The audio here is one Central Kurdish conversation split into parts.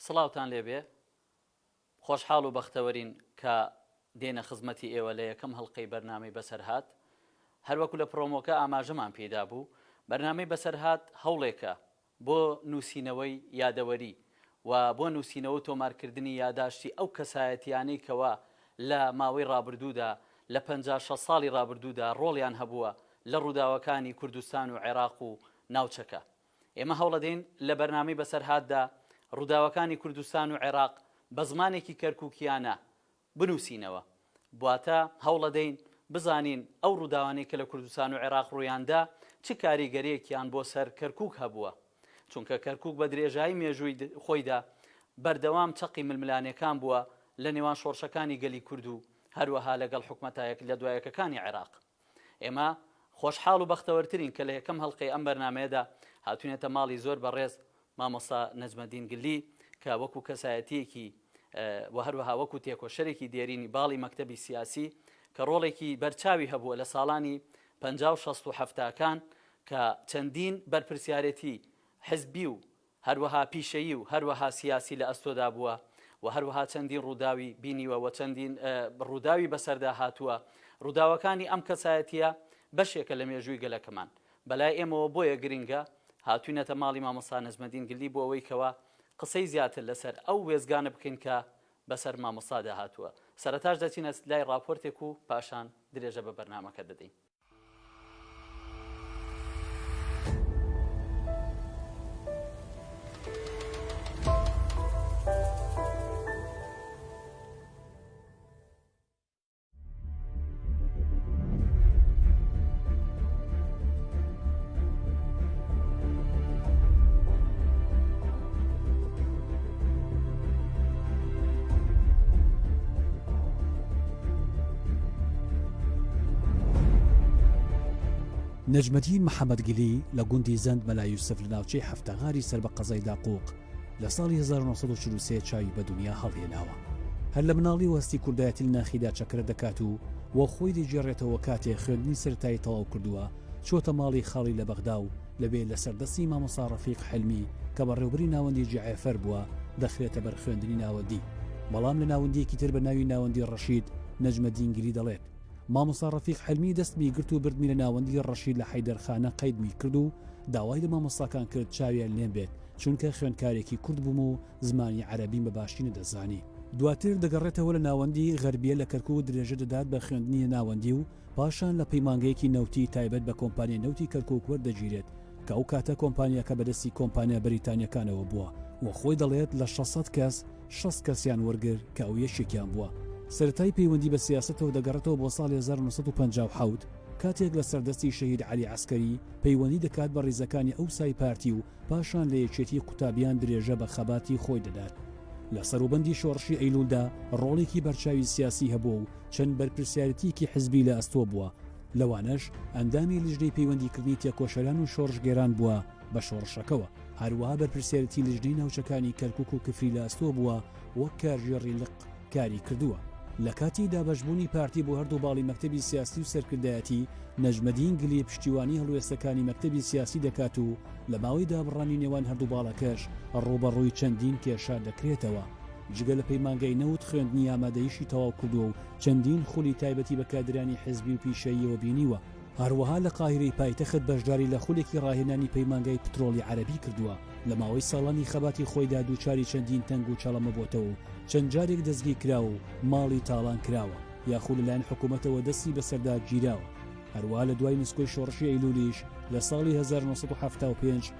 سڵاوتان لێبێ خۆشحاڵ و بەختەوەرین کە دێنە خزمەتی ئێوە لە یەکەم هەڵقەی بەرنامەی بەسەرهات. هەروەکو لە پرۆمۆکە ئاماژەمان پێدا بوو بەرنامەی بەسەرهات هەوڵێکە بۆ نووسینەوەی یادەوەری و بۆ نووسینەوە تۆمارکردنی یاداشتی ئەو کەسایەتیانەی کەوا لە ماوەی ڕابردوودا لە 56 ساڵی ڕابردوودا ڕۆڵیان هەبووە لە ڕووداوەکانی کوردستان و عێراق و ناوچەکە. ئێمە هەوڵە دەین لە بەرنامەی بەسەرهاتدا ڕووداوەکانی کوردستان و عێراق بە زمانێکی کەرکووکیانە بنووسینەوە، بواتە هەوڵە دەین بزانین ئەو ڕووداوانەی کە لە کوردستان و عێراق ڕوویاندا چ کاریگەریەکیان بۆ سەر کەرکووک هەبووە، چونکە کەرکووک بە درێژایی مێژووی خۆیدا بەردەوام چەقی ململانەکان بووە لە نێوان شۆڕشەکانی گەلی کورد و هەروەها لەگەڵ حکومەتایەک لە دوایەکەکانی عێراق. ئێمە خۆشحاڵ و بەختەوەرترین کە لە یەکەم هەڵقەی ئەم بەرنامەیەدا هاتوونێتە ماڵی زۆر بەڕێز مامۆستا نەجمەدین گلی کە وەکو کەسایەتیەکی و هەروەها وەکو تێکۆشەرێکی دێرینی باڵی مەکتەبی سیاسی کە ڕۆڵێکی بەرچاوی هەبووە لە ساڵانی 50 60 و 70کان کە چەندین بەرپرسیارەتی حزبی و هەروەها پیشەیی و هەروەها سیاسی لە ئەستۆدا بووە و هەروەها چەندین ڕووداوی بینیوە و چەندین ڕووداوی بەسەردا هاتووە. ڕووداوەکانی ئەم کەسایەتیە بەشێکە لە مێژووی گەلەکەمان. بەلای ئێمەوە بۆیە گرنگە هاتوونەتە ماڵی مامۆستا نەجمەدین گلی بۆ ئەوەی کەوا قسەی زیاتر لەسەر ئەو وێزگانە بکەین کە بەسەر مامۆستادا هاتووە. سەرەتاش دەچینە لای راپۆرتێک و پاشان درێژە بە بەرنامەکە دەدەین. نەجمەدین محەممەدگلی لە گوندی زەند مەلا یوسف لە ناوچەی هەفتەغاری سەر بە قەزای داقوق لە ساڵی 1943 چاوی بە دنیا هەڵهێناوە. هەر لە مناڵی وەستی کوردایەتی لە ناخیدا چەکرە دەکات و وە خۆی دەگێڕێتەوە کاتێ خوێندنی سەرەتایی تەواو کردووە، چۆتە ماڵی خاڵی لە بەغدا و لەبێ لە سەردەستی مامۆستا ڕەفیق حلمی کە بەڕێوەبەری ناوەندی جعفەر بووە دەخرێتە بەر خوێندنی ناوەندی. بەڵام لە ناوەندیەکی تر بە ناوی ناوەندی ڕەشید نەجمەدین گلی دەڵێت. مامۆستا ڕەفیق حلمی دەستمی گرت و بردمی لە ناوەندی ڕەشید لە حەیدەرخانە قەیدمی کرد و داوای لە مامۆستاکان کرد چاویان لێم بێت، چونکە خوێندکارێکی کورد بووم و زمانی عەرەبیم بە باشی نەدەزانی. دواتر دەگەڕێتەوە لە ناوەندی غەربیە لە کەرکووک و درێژە دەدات بە خوێندنی ناوەندی و پاشان لە پەیمانگەیەکی نەوتی تایبەت بە کۆمپانیای نەوتی کەرکووک وەردەگیرێت کە ئەو کاتە کۆمپانیاکە بەدەستی کۆمپانیا بەریتانیەکانەوە بووە و خۆی دەڵێت لە 600 کەس 6 کەسیان وەرگر کە ئەو یەکێکیان بووە. سەرەتای پەیوەندی بە سیاسەتەوە دەگەڕێتەوە بۆ ساڵی 1957 کاتێک لە سەردەستی شەهید عەلی عەسکەری پەیوەندی دەکات بە ڕێزەکانی ئەو سای پارتی و پاشان لە یەکێتی قوتابیان درێژە بە خەباتی خۆی دەدات. لە سەروبەندی شۆڕشی ئەیلولدا ڕۆڵێکی بەرچاوی سیاسی هەبوو و چەند بەرپرسیارەتیەکی حزبی لە ئەستۆ بووە، لەوانەش ئەندامی لیژنەی پەیوەندیکردنی تێکۆشەران و شۆڕژگێران بووە بە شۆڕشەکەوە. هەروەها بەرپرسیارەتی لیژنەی ناوچەکانی کەرکووک و کفری لە ئەستۆ بووە وەک کارژێڕی لق کاری کردووە. لە کاتی دابەشبوونی پارتی بۆ هەردوو باڵی مەکتەبی سیاسی و سەرکردایەتی نەجمەدین گلی پشتیوانی هەڵوێستەکانی مەکتەبی سیاسی دەکات و لە ماوەی دابڕانی نێوان هەردوو باڵەکەش ڕوبەڕووی چەندین کێشە دەکرێتەوە. جگە لە پەیمانگەی نەوت خوێندنی ئامادەییشی تەواو کردووە و چەندین خولی تایبەتی بە کادرانی حزبی و پیشەییەوە بینیوە. هەروەها لە قاهیرەی پایتەخت بەشداری لە خولێکی ڕاهێنانی پەیمانگای پترۆلی عەرەبی کردووە. لە ماوەی ساڵانی خەباتی خۆیدا دووچاری چەندین تەنگ و چەڵەمە بۆتەوە و چەند جارێک دەستگی کراوە و ماڵی تاڵان کراوە یاخود لەلایەن حکوومەتەوە دەستی بەسەردا گیراوە. هەروەها لە دوای نسکۆی شۆڕشی ئەیلولیش لە ساڵی 1975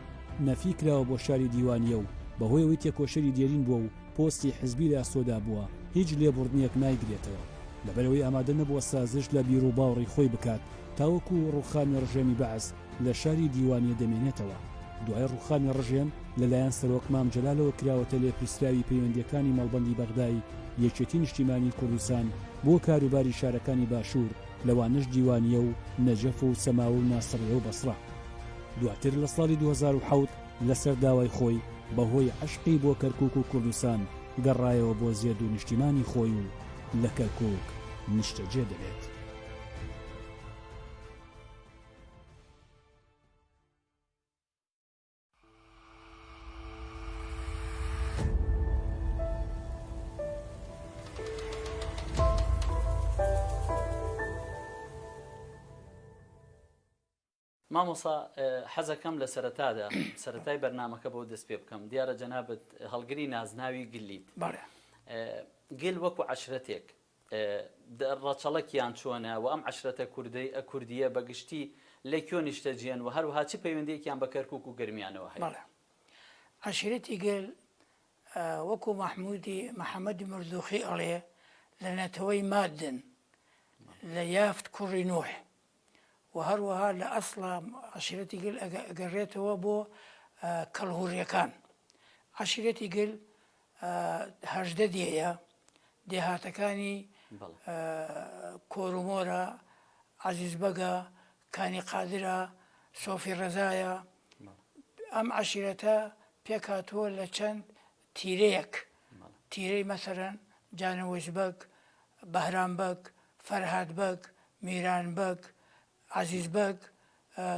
نەفی کراوە بۆ شاری دیوانیە و بەهۆی ئەوەی تێکۆشەری دێرین بووە و پۆستی حزبی لە ئەستۆدا بووە هیچ لێبوردنیەک نایگرێتەوە. لەبەرەوەی ئامادە نەبووە سازش لە بیر و باوەڕی خۆی بکات تاوەکو ڕوخانی ڕژێمی بەعس لە شاری دیوانیە دەمێنێتەوە. دوای ڕوخانی ڕژێم لەلایەن سەرۆک مام جەلالەوە کراوەتە لێپرسراوی پەیوەندیەکانی مەڵبەندی بەغدای یەکێتی نیشتیمانی کوردستان بۆ کاروباری شارەکانی باشوور لەوانش دیوانیە و نەجەف و سەماوە و ناسڕیە و بەسڕا. دواتر لە ساڵی 2007 لەسەر داوای خۆی بەهۆی عەشقی بۆ کەرکووک و کوردستان گەڕایەوە بۆ زێد و نیشتیمانی خۆی و لە کەرکووک نیشتەجێ دەبێت. مامۆسا حەزەکەم لە سەرەتادا سەرەتای بەرنامەکە بۆ دەست پێ بکەم دیارە جەنابەت هەڵگری نازناوی گلیت گل وەکو عەشرەتێک ڕەچەڵەکیان چۆنە و ئەم عەشرەتە کوردیە بەگشتی لە کوێ نیشتەجێن و هەروەها چی پەیوەندیەکیان بە کەرکووک و گەرمیانەوە هەیە عەشیرەتی گل وەکو محەممەدی مردوخی ئەڵێ لە نەتەوەی مادن لە یافت کوڕی نوح و هەروەها لە ئەسڵا عەشیرەتی گل ئەگەڕێتەوە بۆ کەڵهوڕیەکان عەشیرەتی گل هەژدە دێیە دێهاتەکانی کۆرومۆرە عەزیزبەگە کانی قادرە سۆفی ڕەزایە ئەم عەشیرەتە پێکهاتووە لە چەند تیرەیەک تیرەی مەسەرەن جانەوەز بەگ بەهرام بەگ فەرهاد بەگ میران بەگ عەزیز بەگ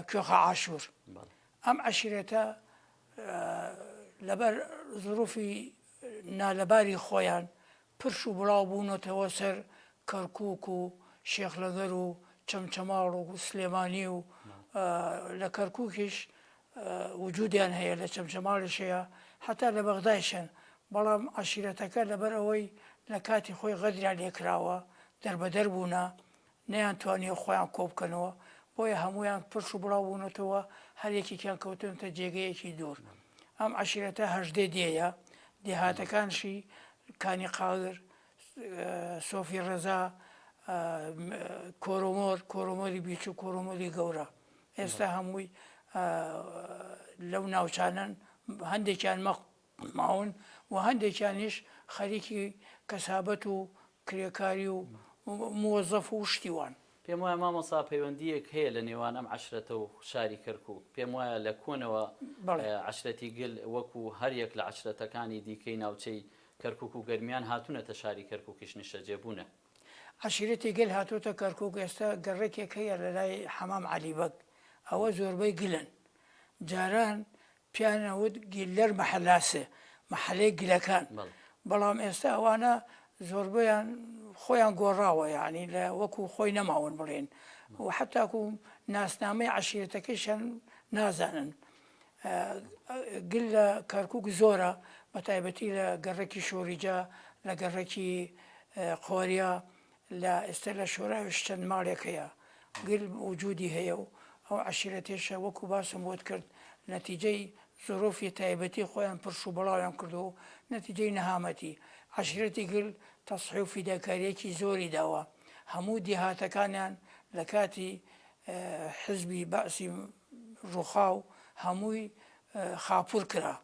کوێخە عاشور ئەم عەشیرەتە لەبەر زروفی نالەباری خۆیان پرش و بڵاو بوونەتەوە سەر کەرکووک و شێخلەگەر و چەمچەماڵ و سلێمانی و لە کەرکووکیش وجودیان هەیە لە چەمچەماڵش هەیە حتا لە بەغدایشن بەڵام عەشیرەتەکە لەبەر ئەوەی لە کاتی خۆی غەدریان لێکراوە دەربەدەر بوونە نەیانتوانێ خۆیان کۆ بکەنەوە بۆیە هەمویان پرش و بڵاو بوونەتەوە هەر یەکێکیان کەوتنتە جێگەیەکی دوور ئەم عەشیرەتە هەژدە دێیە دێهاتەکانشی کانی قاگر سۆفی ڕەزا کۆرۆمۆری بیچ و کۆرۆمۆری گەورە ئێستا هەمووی لەو ناوچانن هەندێکیان ماون و هەندێکیانیش خەریکی کەسابەت و کرێکاری و موەزەف و شتیوان پێم وایە مامۆسا پەیوەندیەک هەیە لە نێوان ئەم عەشرەتە و شاری کەرکووک پێم وایە لە کۆنەوە عەشرەتی گل وەکو هەریەک لە عەشرەتەکانی دیکەی ناوچەی کەرکووک و گەرمیان هاتوونەتە شاری کەرکووکیش نیشتەجێبوونە عەشیرەتی گل هاتووتە کەرکووک ئێستا گەڕێکێک هەیە لە لای حەمام عەلیبەگ ئەوە زۆربەی گلن جاران پیانەوت گیلەر مەحەلاسە مەحەلەی گلەکان بەڵام ئێستا ئەوانە زۆربیان خۆیان گۆڕاوە یعنی لە وەکو خۆی نەماون بڵێن و حتاکو ناسنامەی عەشیرەتەکەیشان نازانن گل لە کەرکووک زۆرە بە تایبەتی لە گەڕێکی شۆریجا لە گەڕێکی قۆریا لە ئێستا لە شۆراویش چەند ماڵێک هەیە گل وجودی هەیە و ئەو عەشیرەتێشە وەکو باسم بۆت کرد نەتیجەی زۆرۆفی تایبەتی خۆیان پرش و بەڵاویان کردو و نەتیجەی نەهامەتی عەشیرەتی گل تەسحی و فیداکاریەکی زۆری داوە هەموو دێهاتەکانیان لە کاتی حزبی بەعسی ڕووخاو هەمووی خاپور کرا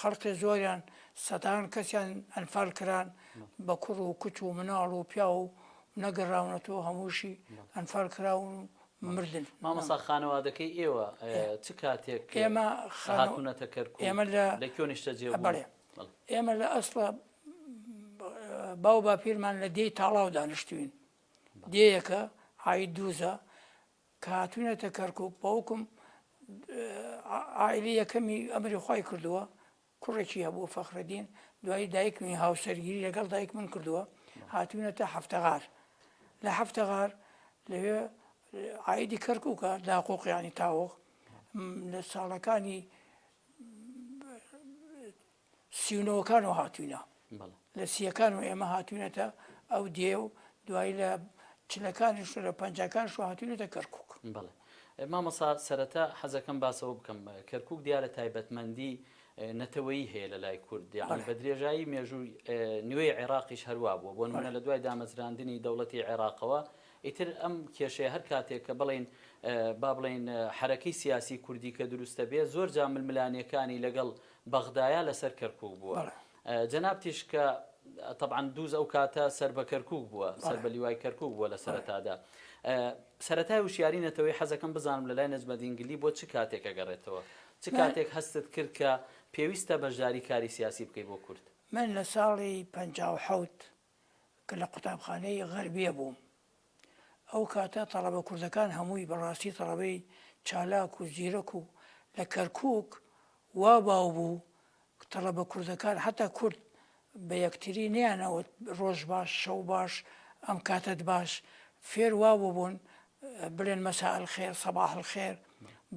خەڵکی زۆریان سەدان کەسیان ئەنفال کران بە کوڕ و کچ و مناڵ و پیا و نەگەڕاونەتەوە هەمووشی ئەنفال کراون مردن مامۆسا خانەوادەکەی ئێوە چ کاتێک ئێمە هاتوونەتە کەرکووک ئێمە لە کوێ نیشتەجێبوون ئێمە لە ئەسڵە باو باپیرمان لە دێی تاڵاو دانیشتوین دێیەکە ئای دووزە کە هاتوونەتە کەرکووک بەوکم ئایلی یەکەمی ئەمری خۆی کردووە کوڕێکی هەبوو فەخرەدین دوایی دایکمی هاوسەرگیری لەگەڵ دایک من کردووە هاتوونەتە هەفتەغار لە هەفتەغار لەوێ عایدی کەرکووکە داقۆقیانی تاوەق لە ساڵەکانی سیونەوەکانەوە هاتوینە لە سیەکان و ئێمە هاتوونەتە ئەو دێ و دوایی لە چلەکانیش لە پەنجەکانش هاتوونەتە کەرکووک بەڵێ مامۆسا سەرەتا حەزەکەم باسەوە بکەم کەرکووک دیارە تایبەتمەندی نەتەوەیی هەیە لە لای کورد یعنی بە درێژایی مێژووی نوێی عێراقیش هەروە بووە بۆ نمونە لە دوای دامەزراندنی دەوڵەتی عێراقەوە ئیتر ئەم کێشەیە هەر کاتێک کە بڵێن با بڵێن حرەکەی سیاسی کوردی کە دروستە بێ زۆر جا ململانیەکانی لەگەڵ بەغدایە لەسەر کەرکووک بووە جەناب تیش کە طبعا دووز ئەو کاتە سەر بە کەرکووک بووە سەر بە لیوای کەرکووک بووە لە سەرەتادا سەرەتای وشیارینەتەوەی حەزەکەم بزانم لە لای نەجمەدینگلی بۆ چ کاتێک ئەگەڕێتەوە چ کاتێک هەستت کرد کە پێویستە بەشداری کاری سیاسی بکەی بۆ کورد من لە ساڵی 57 کە لە قوتابخانەی غەربیە بووم ئەو کاتە تەڵەبە کوردەکان هەمووی بەڕاستی تەڵەبەی چالاک و زیرەک و لە کەرکووک وا باو بوو تەڵەبە کوردەکان حتا کورد بە یەکتری نیانەوە ڕۆژ باش شەو باش ئەم کاتت باش فێر وا بوون بڵێن مەساء الخێر سەباح الخێر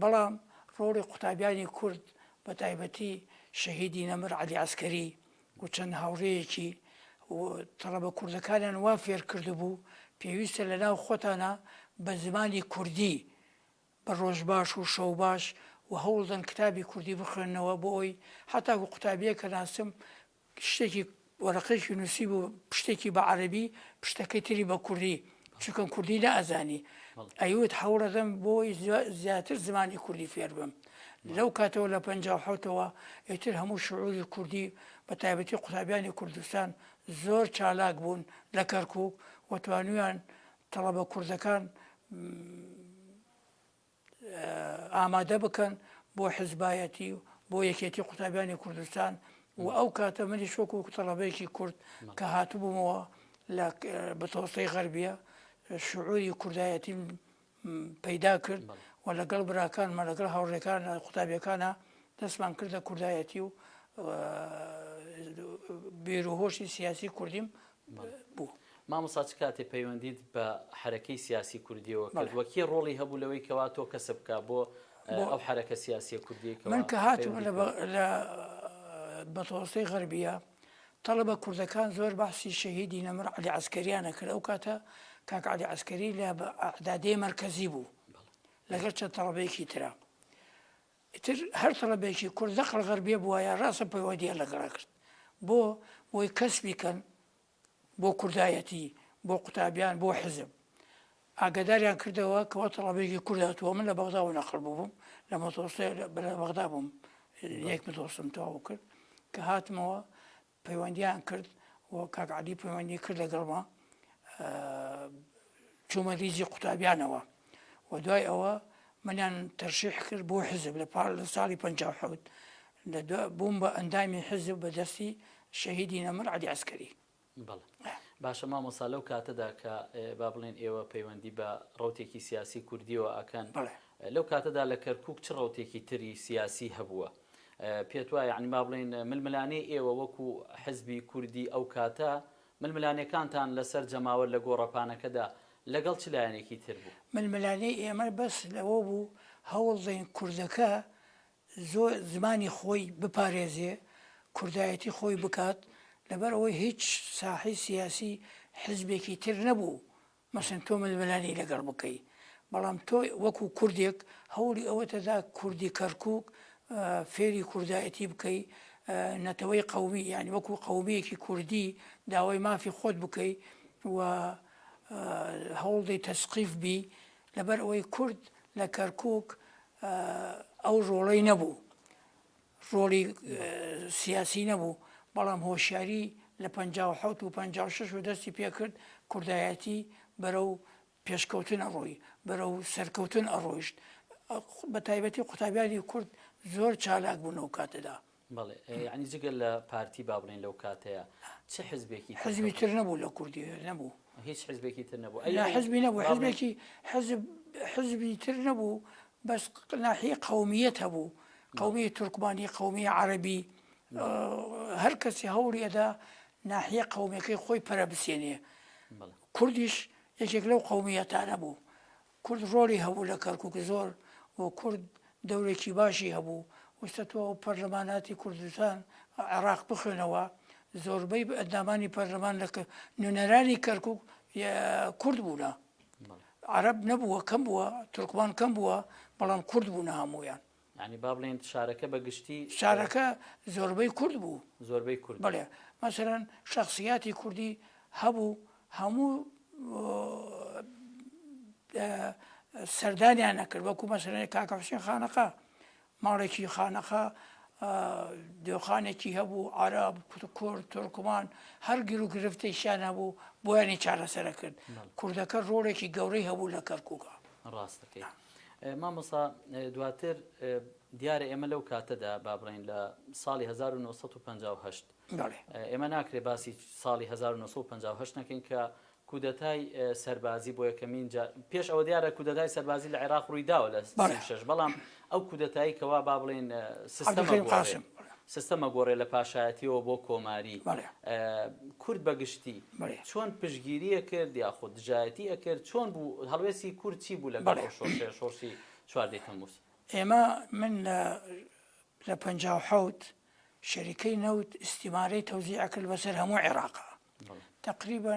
بەڵام ڕۆڵی قوتابیانی کورد بە تایبەتی شەهیدی نەمر عەلی عەسکەری و چەند هاوڕێیەکی تەڵەبە کوردەکانیان وا فێر کردبوو پێویستە لە ناو خۆتانە بە زمانی کوردی بە ڕۆژ باش و شەو باش و هەوڵدەن کتابی کوردی بخوێنەوە بۆ ئەوی هەتاکو قوتابیە کە ناسم شتێکی وەرەقەیەکی نووسی بوو پشتێکی بە عەرەبی پشتەکەی تری بە کوردی چونکە کوردی نەئەزانی ئەیوت هەوڵەدەم بۆی زیاتر زمانی کوردی فێر بم لەو کاتەوە لە 57ەوە ئیتر هەموو شعوری کوردی بە تایبەتی قوتابیانی کوردستان زۆر چالاک بوون لە کەرکووک و توانویان تەڵەبە کوردەکان ئامادە بکەن بۆ حزبایەتی بۆ یەکێتی قوتابیانی کوردستان و ئەو کاتە منیش وەکو تەڵەبەیەکی کورد کە هاتوبوومەوە لە بەتۆستەی غەربیە شعوری کوردایەتی پەیدا کرد و لەگەڵ براکانمە لەگەڵ هاوڕێکان قوتابیەکانە دەستمان کردە کوردایەتی و بیرروهۆشی سیاسی کوردیم بوو. مامۆستا چ کاتێ پەیوەندیت بە حرەکەی سیاسی کوردیەوە کردووە کێ ڕۆڵی هەبوو لەوەی کەوا تۆ کەسب بکە بۆ ئەو حرەکە سیاسی کوردیەکە من کە هاتووە لە بەتۆستەی غەربیە تەڵەبە کوردەکان زۆر بەحسی شەهیدی نەمر عەلی عەسکەریانە کرد ئەو کاتە کاک عەلی عەسکەری لە ئەعدادەی مەرکەزی بوو لەگەڵ چەند تەڵەبەیەکی ترا ئیتر هەر تەڵەبەیەکی کورد دەخڵ غەربیە بووایە ڕاستە پەیوەندیە لەگەڵا کرد بۆی کەسبی کەن بۆ کوردایەتی بۆ قوتابیان بۆ حزب ئاگاداریان کردەوە کەەوە تەڵەبێکی کورداتوە من لە بەغدا و نەقل بووم لە مەتۆستە لە بەغدا بووم یەک متۆستم تەواو کرد کە هاتمەوە پەیوەندیان کرد و کاک عەلی پەیوەندی کرد لەگەڵما چوومە ریزی قوتابیانەوە و دوای ئەوە منیان تەرشیح کرد بۆ حزب لە ساڵی 57 بووم بە ئەندامی حزب بە دەستی شەهیدی نەمر عەلی عەسکەری. باشە مامۆستا لەو کاتەدا کە با بڵێن ئێوە پەیوەندی بە ڕوتێکی سیاسی کوردیەوە ئەکەن لەو کاتەدا لە کەرکووک چ ڕوتێکی تری سیاسی هەبووە پێت وایە یعنی با بڵێن ململانەی ئێوە وەکو حزبی کوردی ئەو کاتە ململانەکانتان لەسەر جەماوەر لە گۆڕەپانەکەدا لەگەڵ چ لایەنێکی تر بوو؟ ململانەی ئێمە بەس لەوە بوو هەوڵدەین کوردەکە زۆر زمانی خۆی بپارێزێ کوردایەتی خۆی بکات لەبەر ئەوەی هیچ ساحی سیاسی حزبێکی تر نەبوو مەسن تۆ ململانی لەگەڵ بکەی بەڵام تۆ وەکو کوردێک هەوڵی ئەوەتەدا کوردی کەرکووک فێری کوردایەتی بکەی نەتەوەی قەومی یعنی وەکو قەومیەکی کوردی داوای مافی خۆت بکەی و هەوڵدەی تەسقیف بی لەبەر ئەوەی کورد لە کەرکووک ئەو ڕۆڵەی نەبوو ڕۆڵی سیاسی نەبوو بەڵام هۆشیاری لە 57 و 56 و دەستی پێکرد کوردایەتی بەرەو پێشکەوتن ئەڕۆی بەرەو سەرکەوتن ئەڕۆیشت بە تایبەتی قوتابیانی کورد زۆر چالاک بوون ئەو کاتەدا. بەڵێ یعنی جگەل لە پارتی با بڵێن لەو کاتەیە چه حزبێکی حزبی تر نەبوو لە کوردی نەبوو هیچ حزبێکی تر نەبوو حزبی نەبوو حزبێکی حزبی تر نەبوو بەس ناحیە قەومیەت هەبوو قەومی تورکمانی قەومی عەرەبی هەر کەسی هەوڵیەدا ناحیە قەومیەکەی خۆی پەرە بسێنێ کوردیش یەکێک لەو قەومیەتانە بوو کورد ڕۆڵی هەبوو لە کەرکووک زۆر و کورد دەورێکی باشی هەبوو وستەوە پەرلەماناتی کوردستان عێراق بخوێنەوە زۆربەی ئەندامانی پەرلەمان لە نوێنەرانی کەرکووک کورد بوونە عەرەب نەبووە کەم بووە تورکمان کەم بووە بەڵام کورد بوونە هەموویان ینی با بڵێن شارەکە بەگشتی شارەکە زۆربەی کورد بوو زۆربەی کورد بڵێ مەسەرەن شەخصیاتی کوردی هەبوو هەموو سەردانیان نەکرد وەکو مەسەرەن کاکە حوسێن خانەقا ماڵێکی خانەقا دۆخانێکی هەبوو عەرەب کورد تورکمان هەر گر و گرفتەیشیان هەبوو بۆیانی چارەسەرە کرد کوردەکە ڕۆڵێکی گەورەی هەبوو لە کەرکووکە. ڕاستەکەی مامۆستا دواتر دیارە ئێمە لەو کاتەدا با بڵێن لە ساڵی 1958 ئێمە ناکرێ باسی ساڵی 1958 نەکەین کە کودەتای سەربازی بۆ یەکەمین جار پێش ئەوە دیارە کودەتای سەربازی لە عێراق ڕوویداوە لە 36 بەڵام ئەو کودەتایی کەوا با بڵێن سیستەمە سیستەمە گۆڕێ لە پاشایەتیەوە بۆ کۆماری کورد بەگشتی چۆن پشتگیریە کرد یاخود دژایەتی ئەکرد چۆن بوو هەڵوێستی کورد چی بوو لەگەڵ شۆڕشی چواردەی تەمموز ئێمە من لە 57 شەریکەی نەوت ئیستیمارەی تەوزیع کرد بەسەر هەموو عێراق تقریبا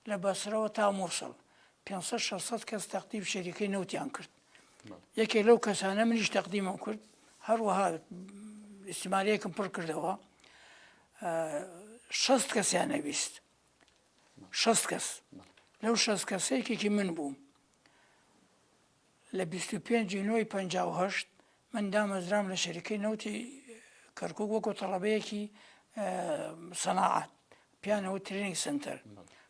لە بەسرەوە تا مووسڵ 500-600 کەس تەقدیم شەریکەی نەوتیان کرد یەکێ لەو کەسانە منیش تەقدیمم کرد هەروەها ئیستیمارەیەکم پڕ کردەوە 60 کەسیان نەویست 60 کەس لەو 60 کەسێکێکی من بووم لە 25 نۆی 58 من دامەزرام لە شەریکەی نەوتی کەرکووک وەکو تەڵەبەیەکی سەناعەت پیانەوە ترینینگ سنتەر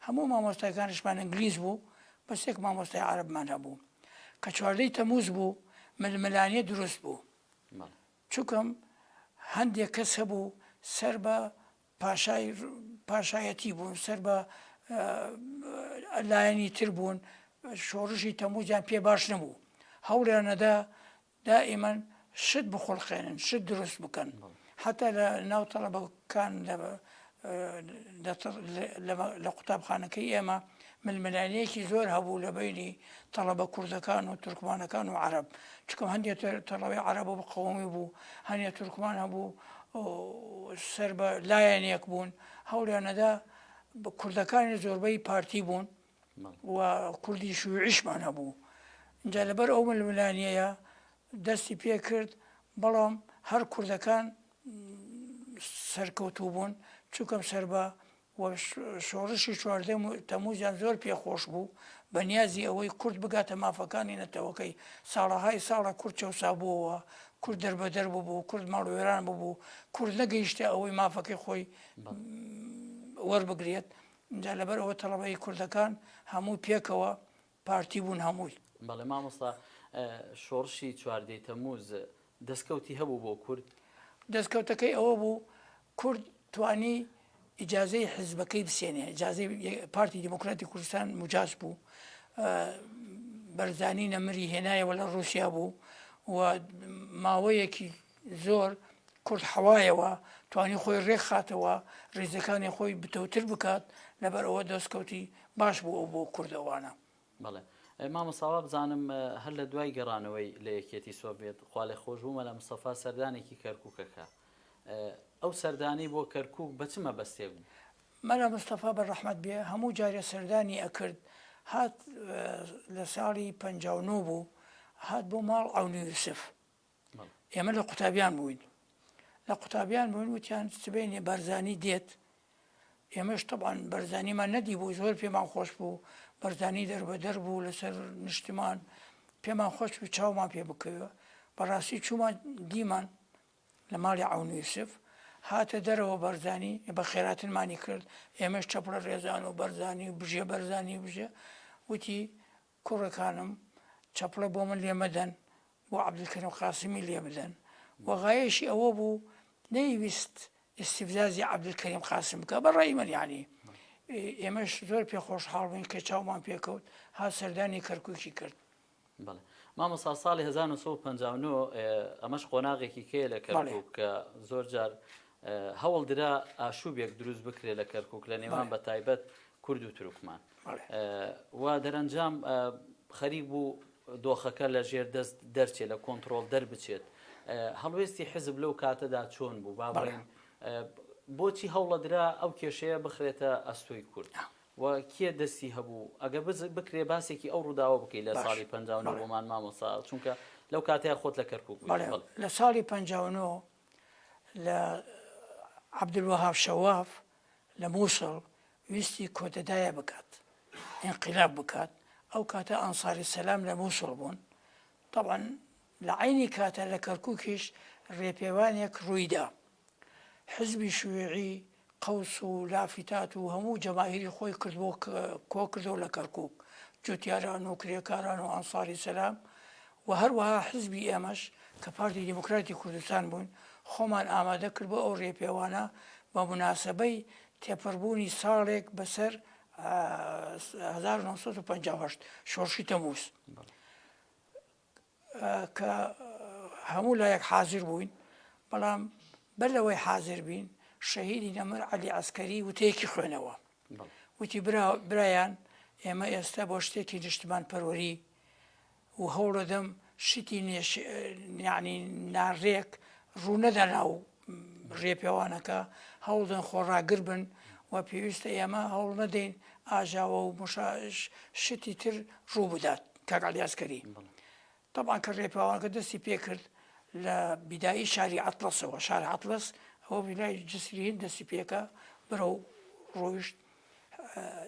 هەموو مامۆستایەکانشمان ئینگلیز بوو بەس یەک مامۆستای عەرەبمان هەبوو کە چواردەی تەمموز بوو ململانیە دروست بوو چووکەم هەندێک کەس هەبوو سەر بە پاشایەتی بوون سەر بە لایەنی تر بوون شۆڕشی تەمموزیان پێ باش نەبوو هەوڵیانەدا دائیمەن شت بخۆڵقێنن شت دروست بکەن حتا لە ناو تەڵەبەکان لە قوتابخانەکەی ئێمە ململانیەکی زۆر هەبوو لە بینی تەڵەبە کوردەکان و تورکمانەکان و عەرەب چکەم هەندێک تەڵەبەی عەرەب بە قەومی بوو هەندێک تورکمان هەبوو سەر بە لایەنێک بوون هەوڵیانەدا کوردەکانی زۆربەی پارتی بوون و کوردی شیوعیشمان هەبوو اینجا لەبەر ئەو ململانیەیە دەستی پێ کرد بەڵام هەر کوردەکان سەرکەوتوو بوون چووکەم سەر بە شۆڕشی چواردەی تەمموزیان زۆر پێخۆش بوو بەنیازی ئەوەی کورد بگاتە مافەکانی نەتەوەکەی ساڵەهای ساڵە کورد چەوسا بووەوە کورد دەربەدەر بوو کورد ماڵوێران بوو کورد نەگەیشتە ئەوەی مافەکەی خۆی وەربگرێت اینجا لەبەر ئەوە تەڵەبەی کوردەکان هەموو پێکەوە پارتی بوون هەمووی بەڵێ مامۆستا شۆڕشی چواردەی تەمموز دەستکەوتی هەبوو بۆ کورد دەستکەوتەکەی ئەوە بوو کورد توانی ئیجازەی حزبەکەی بسێنێ ئیجازەی پارتی دیموکراتی کوردستان مجاز بوو بەرزانی نەمری هێنایەوە لە ڕووسیا بوو و ماوەیەکی زۆر کورد حەوایەوە توانی خۆی ڕێک خاتەوە ڕێزەکانی خۆی بتەوتر بکات لەبەر ئەوە دەستکەوتی باش بوو ئەو بۆ کوردەوانە بەڵێ مامۆستاوا بزانم هەر لە دوای گەڕانەوەی لە یەکێتی سۆڤێت خوا لێ خۆش بوومە لە مستەفا سەردانێکی کەرکووکەکە ئەو سەردانی بۆ کەرکووک بە چ مەبەستێک بوو مەلا مستەفا بەڕەحمەت بێ هەموو جارێ سەردانی ئەکرد هات لە ساڵی 59 بوو هات بۆ ماڵ عەونی یوسف ئێمە لە قوتابیان بووین لە قوتابیان بووین وتیان سبەینێ بەرزانی دێت ئێمەش طبعاً بەرزانیمان نەدی بوو زۆر پێمان خۆش بوو بەرزانی دەربەدەر بوو لەسەر نیشتمان پێمان خۆش بوو چاومان پێ بکەوە بەڕاستی چوومان دیمان لە ماڵی عەونی یوسف هاتە دەرەوە بەرزانی بە خێراتنمانی کرد ئێمەش چەپڵە ڕێزان و بەرزانی بژێ بەرزانی بژێ وتی کوڕەکانم چەپڵە بۆ من لێ مەدەن بۆ عەبدولکەریم قاسمی لێ بدەن وەغایەشی ئەوە بوو نەیویست ئیستیفزازی عەبدولکەریم قاسم بکە بەڕای من یعنی ئێمەش زۆر پێ خۆشحاڵ بووین کە چاومان پێکەوت ها سەردانی کەرکووکی کرد بەڵێ مامۆستا ساڵی 1959 ئەمەش قۆناغێکی کێ لە کەرکووک کە زۆر جار هەوڵ درا ئاشوبێک دروست بکرێت لە کەرکووک لە نێوان بە تایبەت کورد و تورکمان و دەرەنجام خەریک بوو دۆخەکە لە ژێر دەست دەرچێت لە کۆنتترۆل دەربچێت هەڵوێستی حزب لەو کاتەدا چۆن بوو با بڵێن بۆچی هەوڵە درا ئەو کێشەیە بخرێتە ئەستۆی کورد و کێ دەستی هەبوو ئەگە بکرێ باسێکی ئەو ڕووداوە بکەیت لە ساڵی 59 بۆمان مامۆستا چونکە لەو کاتەیە خۆت لە کەرکووک لە ساڵی 59 لە عەبدولوەهاب شەواف لە مووسڵ ویستی کۆتەدایە بکات ئینقیلاب بکات ئەو کاتە ئەنساری سەلام لە مووسڵ بوون طبعاً لە عینی کاتە لە کەرکووکیش ڕێپێوانێک ڕوویدا حزبی شیوعی قەوس و لافتات و هەموو جەماهیری خۆی کردبوو کۆ کردەوە لە کەرکووک جوتیاران و کرێکاران و ئەنساری سەلام و هەروەها حزبی ئێمەش کە پارتی دیموکراتی کوردستان بوون خۆمان ئامادە کرد بۆ ئەو ڕێپێوانە بە مناسبەی تێپەڕبوونی ساڵێک بەسەر 1958 شۆڕشی تەمموز کە هەموو لایەک حازر بووین بەڵام بەر لەوەی حاضر بین شەهیدی نەمر عەلی عەسکەری وتەیەکی خوێنەوە وتی برایان ئێمە ئێستا بۆ شتێکی نیشتمان پەروەری و هەوڵەدەم شتی یعنی ناڕێک ڕوو نەدا ناو ڕێپێوانەکە هەوڵدەن خۆڕاگر بن و پێویستە ئێمە هەوڵ نەدەین ئاژاوە و شتی تر ڕوو بدات کاک عەلی عەسکەری طبعا کە ڕێپێوانەکە دەستی پێ کرد لە بیدایی شاری عەتڵەسەوە شاری عەتڵەس ئەوە بینای جسری هند دەستی پێکە بەرەو ڕۆیشت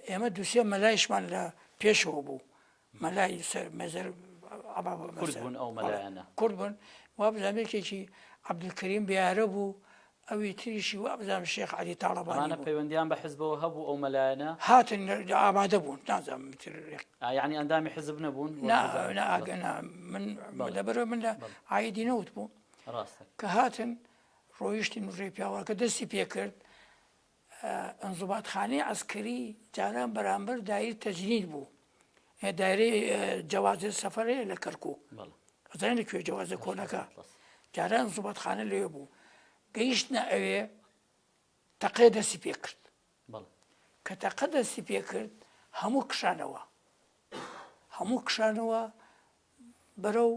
ئێمە دووسێ مەلایشمان لە پێشەوە بوو مەلای مەزەر کورد بوون وا بزانێکێکی عەبدولکەریم بیارە بوو ئەوی تریشی وا بزانم شێخ عەلی تاڵەبانی بوو پەیوەندیان بە حیزبەوە هەبوو ئەو مەلایەنە هاتن ئامادە بوون نازانم یعنی ئەندامی حیزب نەبوون من لەبەرەوە من لە عایدی نەوت بوو کە هاتن ڕۆیشتین و ڕێپیاوەکە دەستی پێکرد ئەنزوباتخانەی عەسکەری جاران بەرامبەر دایر تەجنید بوو دایرەی جەوازە سەفەرەیە لە کەرکووک ئەزانین لەکوێ جەوازە کۆنەکە جاران ئەنزوباتخانە لێ بوو گەیشتنە ئەوێ تەقێ دەستی پێ کرد کە تەقە دەستی پێ کرد هەموو کشانەوە بەرەو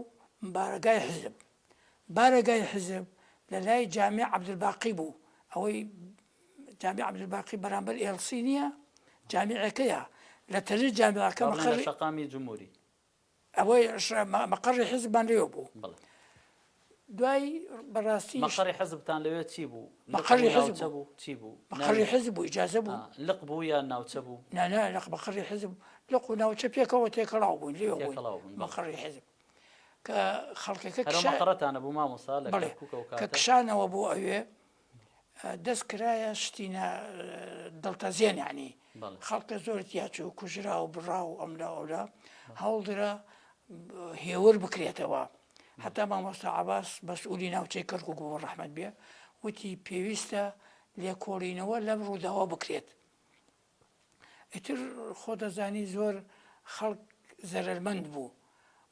بارەگای حزب لە لای جامیع عەبدولباقی بوو ئەوەی جامیع عەبدولباقی بەرامبەر ئێڵسی نییە جامیعەکەیە لە تەژی جامیعەکە شەقامی جمهوری ئەوەی مەقەڕی حزبمان لێوە بوو دوای بەڕاستی مەقەڕی حزبتان لەوێ چی بوو مەقەڕی حزب بوو چی بوو مەقەڕی حزب بوو ئیجازە بوو لق بوو یا ناوچە بوو لەق مەقەڕی حزب لق و ناوچە پێکەوە تێکەڵاو بوون لێوە بوون مەقەڕی حزب کە خەڵکەکە مەقەڕەتانە بوو مامۆستا کە کشانەوە بۆ ئەوێ دەست کرایە شتینە دڵتەزیێن یعنی خەڵکە زۆر تیاچوو کوژرا و بڕا و ئەملا ئەولا هەوڵدرا هێور بکرێتەوە حتا مامۆستا عەباس مەسئولی ناوچەی کەرکووک بۆ ڕەحمەت بێ وتی پێویستە لێکۆڵینەوە لەم ڕووداوە بکرێت ئیتر خۆ دەزانی زۆر خەڵک زەرەرمەند بوو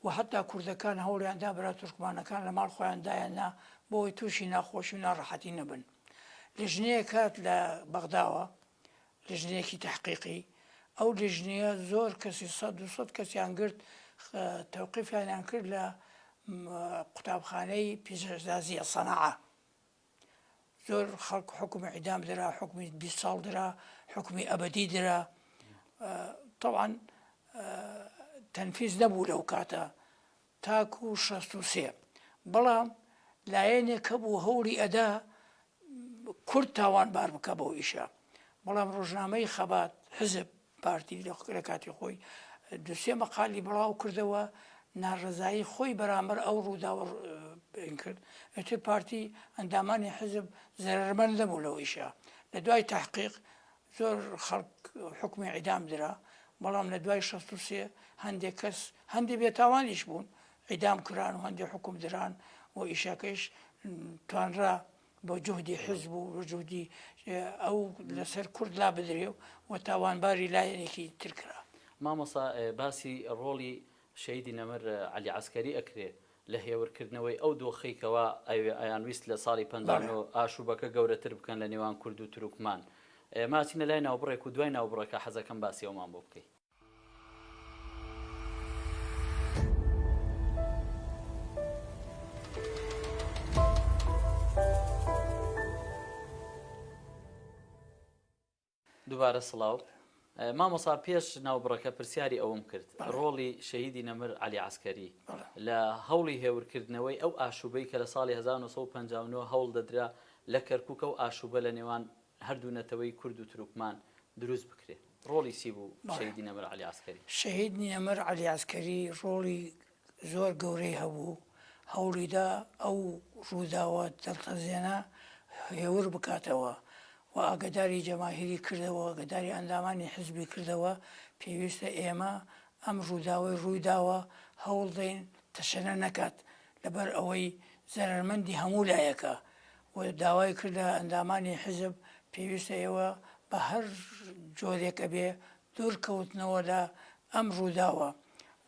و حتا کوردەکان هەوڵیاندا برا تورکمانەکان لە ماڵ خۆیاندایەنا بۆی تووشی ناخۆشی و ناڕەحەتی نەبن لیژنەیە کات لە بەغداوە لیژنەیەکی تەحقیقی ئەو لیژنەیە زۆر کەسی 100 کەسیان گرت تەوقیفیانیان کرد لە قوتابخانەی پیشەسازیە سەناعە زۆر خەڵک حکومی عیدام درا حکمی 20 ساڵ درا حکمی ئەبەدی درا طبعا تەنفیز نەبوو لەو کاتە تاکو 63 بەڵام لایەنێک هەبوو هەوڵی ئەدا کورد تاوانبار بکە بەو ئیشە بەڵام ڕۆژنامەی خەبات حزب پارتی لە کاتی خۆی دووسێ مەقالی بڵاو کردەوە ناڕزایی خۆی بەرامبەر ئەو ڕووداوە کرد ئەتر پارتی ئەندامانی حزب زەرمەند نەبوو لەو ئیشە لە دوای تحقیق زۆر خەڵک حکمی عیدام درا بەڵام لە دوای 63 هەندێک کەس هەندێک بێتاوانیش بوون عیدام کران و هەندێک حکم دران و ئیشەکەش توانرا بۆ جوهدی حزب و جوهدی ئەو لەسەر کورد لا بدرێ و تاوانباری لایەنێکی ترکرا مامۆستا باسی ڕۆڵی شەهیدی نەمر عەلی عەسکەری ئەکرێ لە هێورکردنەوەی ئەو دۆخەیەکەوە ئەیان ویست لە ساڵی 59 ئاشوبەکە گەورەتر بکەن لە نێوان کورد و تروکمان ماچینە لای ناوبڕێک و دوای ناوبڕەکە حەزەکەم باسی ئەومان بۆ بکەیت دووبارە سڵاو مامۆستا پێش ناوبڕەکە پرسیاری ئەوم کرد ڕۆڵی شەهیدی نەمر عەلی عەسکەری لە هەوڵی هێورکردنەوەی ئەو ئاشوبەی کە لە ساڵی 1959 هەوڵ دەدرا لە کەرکووکە و ئاشوبە لە نێوان هەردوو نەتەوەی کورد و تروکمان دروست بکرێت ڕۆڵی چی بوو شەهیدی نەمر عەلی عەسکەری شەهیدی نەمر عەلی عەسکەری ڕۆڵی زۆر گەورەی هەبوو هەوڵیدا ئەو ڕووداوە دڵتەزیێنە هێور بکاتەوە و ئاگداری جەماهیری کردەوە ئاگداری ئەندامانی حزبی کردەوە پێویستە ئێمە ئەم ڕووداوەی ڕوویداوە هەوڵ دەین تەشەنە نەکات لەبەر ئەوەی زەرمەندی هەموو لایەکە و داوای کردە ئەندامانی حزب پێویستە ئێوە بە هەر جۆرێکە بێ دوورکەوتنەوە لە ئەم ڕووداوە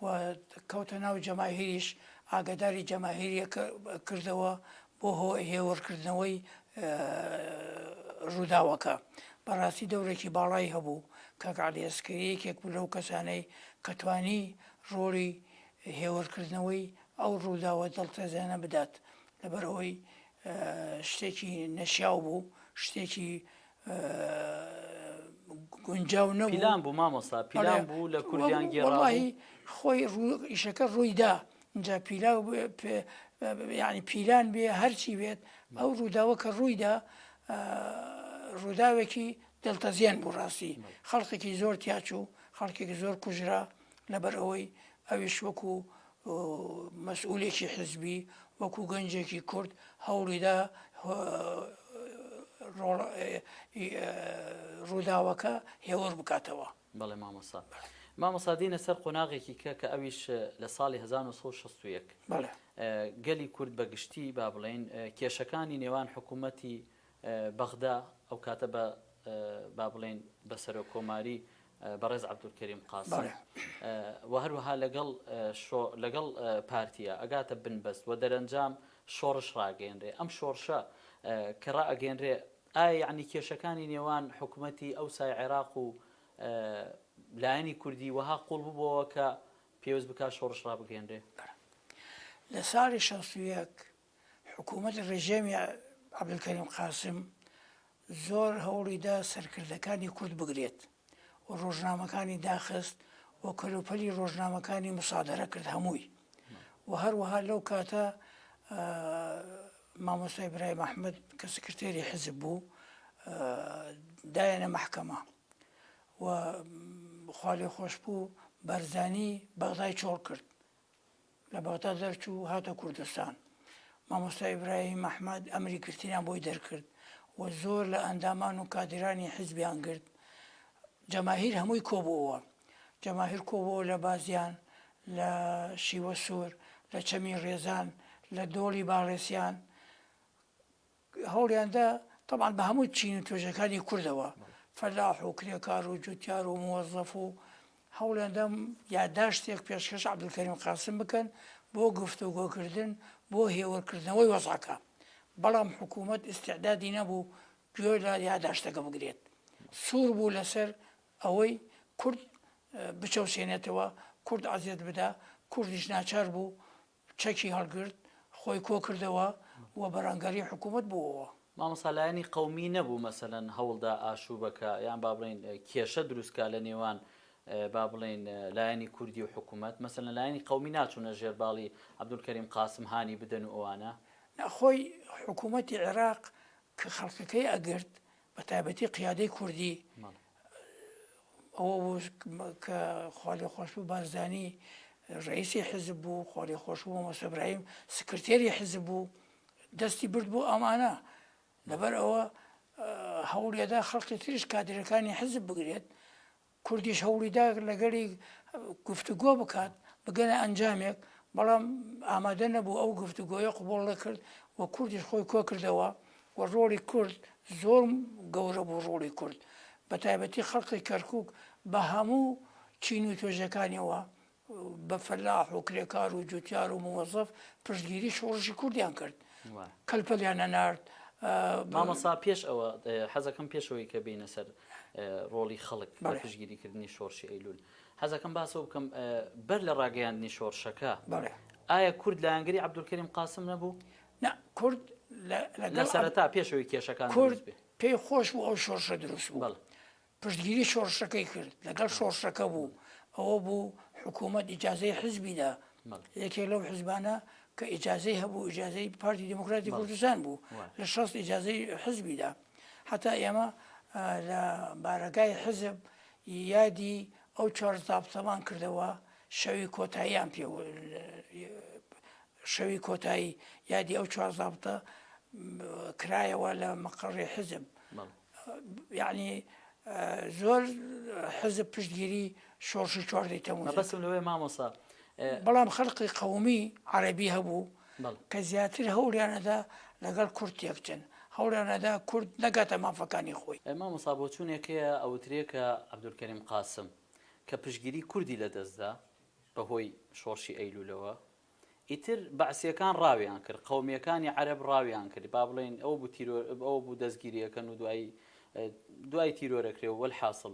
و کەوتە ناو جەماهیریش ئاگداری جەماهیریە کردەوە بۆ هێوەرکردنەوەی ڕووداوەکە بەڕاستی دەورێکی باڵای هەبوو کاک عەلی ئەسکەری یەکێک بوو لەو کەسانەی کە توانی ڕۆڵی هێوەرکردنەوەی ئەو ڕووداوە دڵتەزیانە بدات لەبەرەوەی شتێکی نەشیاو بوو شتێکی گونجاو نەبوو پیلان بوو مامۆستا پیلان بوو لە کوردیان گێڕاوی خۆی ئیشەکە ڕوویدا اینجا پیلا یعنی پیلان بێ هەرچی بێت ئەو ڕووداوە کە ڕوویدا ڕووداوێکی دڵتەزیان بوو ڕاستی خەڵکێکی زۆر تیاچوو خەڵکێکی زۆر کوژرا لەبەر ئەوەی ئەویش وەکو مەسئولێکی حزبی وەکو گەنجێکی کورد هەوڵیدا ڕووداوەکە هێوەر بکاتەوە. بەڵێ مامۆستا مامۆستا دینە سەر قۆناغێکی کە ئەویش لە ساڵی 1961 گەلی کورد بەگشتی با بڵێن کێشەکانی نێوان حکوومەتی بەغدا ئەو کاتە بە با بڵێن بە سەرۆک کۆماری بەڕێز عەبدولکەریم قاسم و هەروەها لەگەڵ پارتیە ئەگاتە بنبەست و دەرەنجام شۆڕش ڕاگەێنرێ ئەم شۆڕشە کە ڕائەگەێنرێ ئایا یعنی کێشەکانی نێوان حکوومەتی ئەوسای عێراق و لایەنی کوردی وەها قوڵ بووبەوە کە پێویست بکات شۆڕش ڕابگەێنرێ. لە ساڵی 61 حکوومەت ڕێژێمی عەبدولکەریم قاسم زۆر هەوڵیدا سەرکردەکانی کورد بگرێت و ڕۆژنامەکانی داخست و کەلوپەلی ڕۆژنامەکانی مسادرە کرد هەمووی و هەروەها لەو کاتە مامۆستا ئیبراهیم ئەحمەد کە سکرتێری حزب بوو دایەنە مەحکەمە و خوا لێ خۆش بوو بەرزانی بەغدای چۆڵ کرد لە بەغدا دەرچوو هاتە کوردستان مامۆستا ئیبراهیم ئەحمەد ئەمری گرتیان بۆی دەرکرد و زۆر لە ئەندامان و کادرانی حزبیان گرت جەماهیر هەمووی کۆبووەوە جەماهیر کۆبووە لە بازیان لە شیوە سوور لە چەمی ڕێزان لە دۆڵی باڕێسیان هەوڵیاندا طبعا بە هەموو چین و توێژەکانی کوردەوە فەلاح و کرێکار و جوتیار و موەزەف و هەوڵیاندا یادداشتێک پێشکەش عەبدولکەریم قاسم بکەن بۆ گفتوگۆکردن بۆ هێوەرکردنەوەی وەزعەکە بەڵام حکوومەت ئیستیعدادی نەبوو گوێ لە یادداشتەکە بگرێت سوور بوو لەسەر ئەوەی کورد بچەوسێنێتەوە کورد ئازیەت بدا کوردیش ناچار بوو چەکی هەڵگرت خۆی کۆ کردەوە و بەڕانگەری حکوومەت بووەوە. مامۆستا لایەنی قەومی نەبوو مەسەلەن هەوڵدا ئاشوبەکە یان با بڵێن کێشە دروستکە لە نێوان با بڵێن لایەنی کوردی و حکوومەت مەسەلەن لایەنی قەومی ناچوونە ژێرباڵی عەبدولکەریم قاسم هانی بدەن و ئەوانە خۆی حکوومەتی عێراق کە خەڵکەکەی ئەگرت بە تایبەتی قیادەی کوردی ئەوە بوو کە خوا لێ خۆش بوو بارزانی ڕئیسی حزب بوو خوا لێ خۆش بوو مامۆستا ئیبراهیم سکرتێری حزب بوو دەستی برد بۆ ئەمانە لەبەر ئەوە هەوڵیەدا خەڵکی تریش کادرەکانی حزب بگرێت کوردیش هەوڵیدا لەگەڵی گفتوگۆ بکات بگەنە ئەنجامێک بەڵام ئامادە نەبوو ئەو گفتوگۆیە قبوڵ نەکرد و کوردیش خۆی کۆ کردەوە و ڕۆڵی کورد زۆر گەورە بوو ڕۆڵی کورد بە تایبەتی خەڵکی کەرکووک بە هەموو چین و توێژەکانیەوە بە فەلاح و کرێکار و جوتیار و موەزەف پشتگیری شۆڕشی کوردیان کرد کەلپەلیان نەنارد. مامۆستا پێش ئەوە حەزەکەم پێشەوەی کە بینە سەر ڕۆڵی خەڵک بە پشتگیریکردنی شۆڕشی ئەیلول حەزەکەم باسەوە بکەم بەر لە ڕاگەیاندنی شۆڕشەکە ئایا کورد لایەنگەری عەبدولکەریم قاسم نەبوو؟ کورد لە سەرەتا پێشەوەی کێشەکان کورد پێی خۆش بوو ئەو شۆڕشە دروست بوو پشتگیری شۆڕشەکەی کرد لەگەڵ شۆڕشەکە بوو ئەوە بوو حکوومەت ئیجازەی حزبیدا یەکێک لەو حزبانە کە ئیجازەی هەبوو ئیجازەی پارتی دموکراتی کوردستان بوو لە 6 ئیجازەی حزبیدا حتا ئێمە لە بارەگای حزب یادی ئەو 4 زابتەمان کردەوە شەوی کۆتاییان پێ شەوی کۆتایی یادی ئەو 4 زابتە کرایەوە لە مەقڕی حزب یعنی زۆر حزب پشتگیری شۆڕشی 4 تەمووز بەسم لەوەی مامۆستا بەڵام خەڵقی قەومی عەرەبی هەبوو کە زیاتر هەوڵیانەدا لەگەڵ کورد تێکچن هەوڵیانەدا کورد نەگاتە مافەکانی خۆی. مامۆستا بۆ چوونێکەیە ئەوترێکە عەبدولکەریم قاسم کە پشتگیری کوردی لەدەستدا بەهۆی شۆڕشی ئەیلولەوە ئیتر بەعسیەکان ڕاویان کرد قەومیەکانی عەرەب ڕاویان کرد با بڵێن ئەو بوو دەستگیریەکەن و دوای تیرۆرەکرێەوە وەلحاصڵ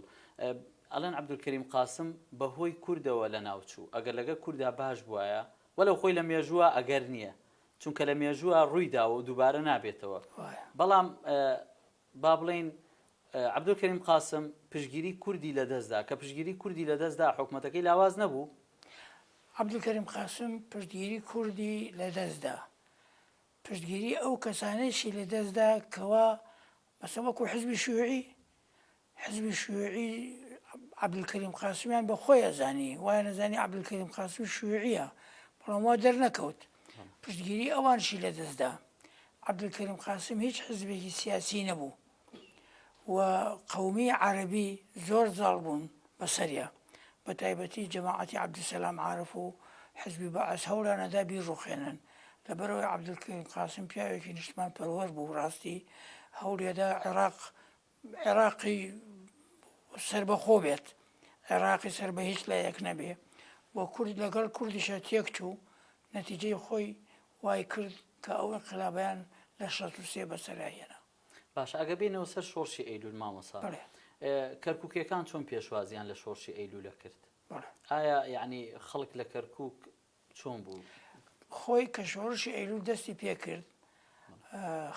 ئەڵێن عەبدولکەریم قاسم بەهۆی کوردەوە لە ناوچوو ئەگەر لەگە کووردا باش بووایە وەلەو خۆی لە مێژووە ئەگەر نییە چونکە لە مێژووە ڕوویداوە و دووبارە نابێتەوە بەڵام با بڵێن عەبدولکەریم قاسم پشگیری کوردی لەدەستدا کە پشگیری کوردی لەدەستدا حکوومەتەکەی لاواز نەبوو عەبدولکەریم قاسم پشتگیری کوردی لەدەستدا پشتگیری ئەو کەسانەیشی لەدەستدا کەوا مەسەڵەن وەکو حزبی شیوعی عەبدولکەریم قاسمیان بە خۆی ئەزانی وایە نەزانی عەبدولکەریم قاسم شیوعیە بەڵام وا دەرنەکەوت پشتگیری ئەوانشی لەدەستدا عەبدولکەریم قاسم هیچ حزبێکی سیاسی نەبوو و قەومی عەرەبی زۆر زاڵ بوون بەسەریە بە تایبەتی جەماعەتی عەبدولسەلام عارف و حزبی بەعەس هەوڵانەدا بیڕوخێنن لەبەرەوەی عەبدولکەریم قاسم پیاوێکی نیشتمان پەروەەر بوو ڕاستی هەوڵێدا عێراقی سەربەخۆ بێت عێراقی سەر بە هیچ لایەک نەبێ بۆ کورد لەگەڵ کوردیشە تێک چوو نەتیجەی خۆی وای کرد کە ئەو انقلابیان لە 63 بەسەرهێنا باش ئەگە بێنەوە سەر شۆڕشی ئەیلول مامۆسا کەرکووکیەکان چۆن پێشوازیان لە شۆڕشی ئەیلولە کرد ئایا یعنی خەڵک لە کەرکووک چۆن بوو خۆی کە شۆڕشی ئەیلول دەستی پێ کرد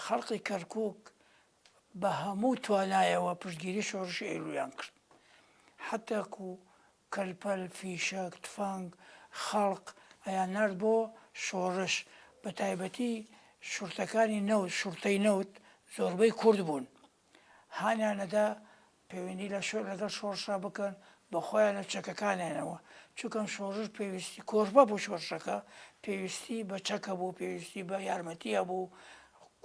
خەڵقی کەرکووک بە هەموو توانایەوە پشتگیری شۆڕشی ئەیلولیان کرد حتەکو کەلپەل فیشەک تفەنگ خەڵق ئەیان نرد بۆ شۆڕش بە تایبەتی شورتەکانی نەوت شورتەی نەوت زۆربەی کورد بوون هانیانەدا پەیوەندی لەگەڵ شۆڕشا بکەن بە خۆیان لە چەکەکانیانەوە چونکەم شۆڕش پێویستی کۆربە بوو شۆڕشەکە پێویستی بە چەکە بوو پێویستی بە یارمەتیە بوو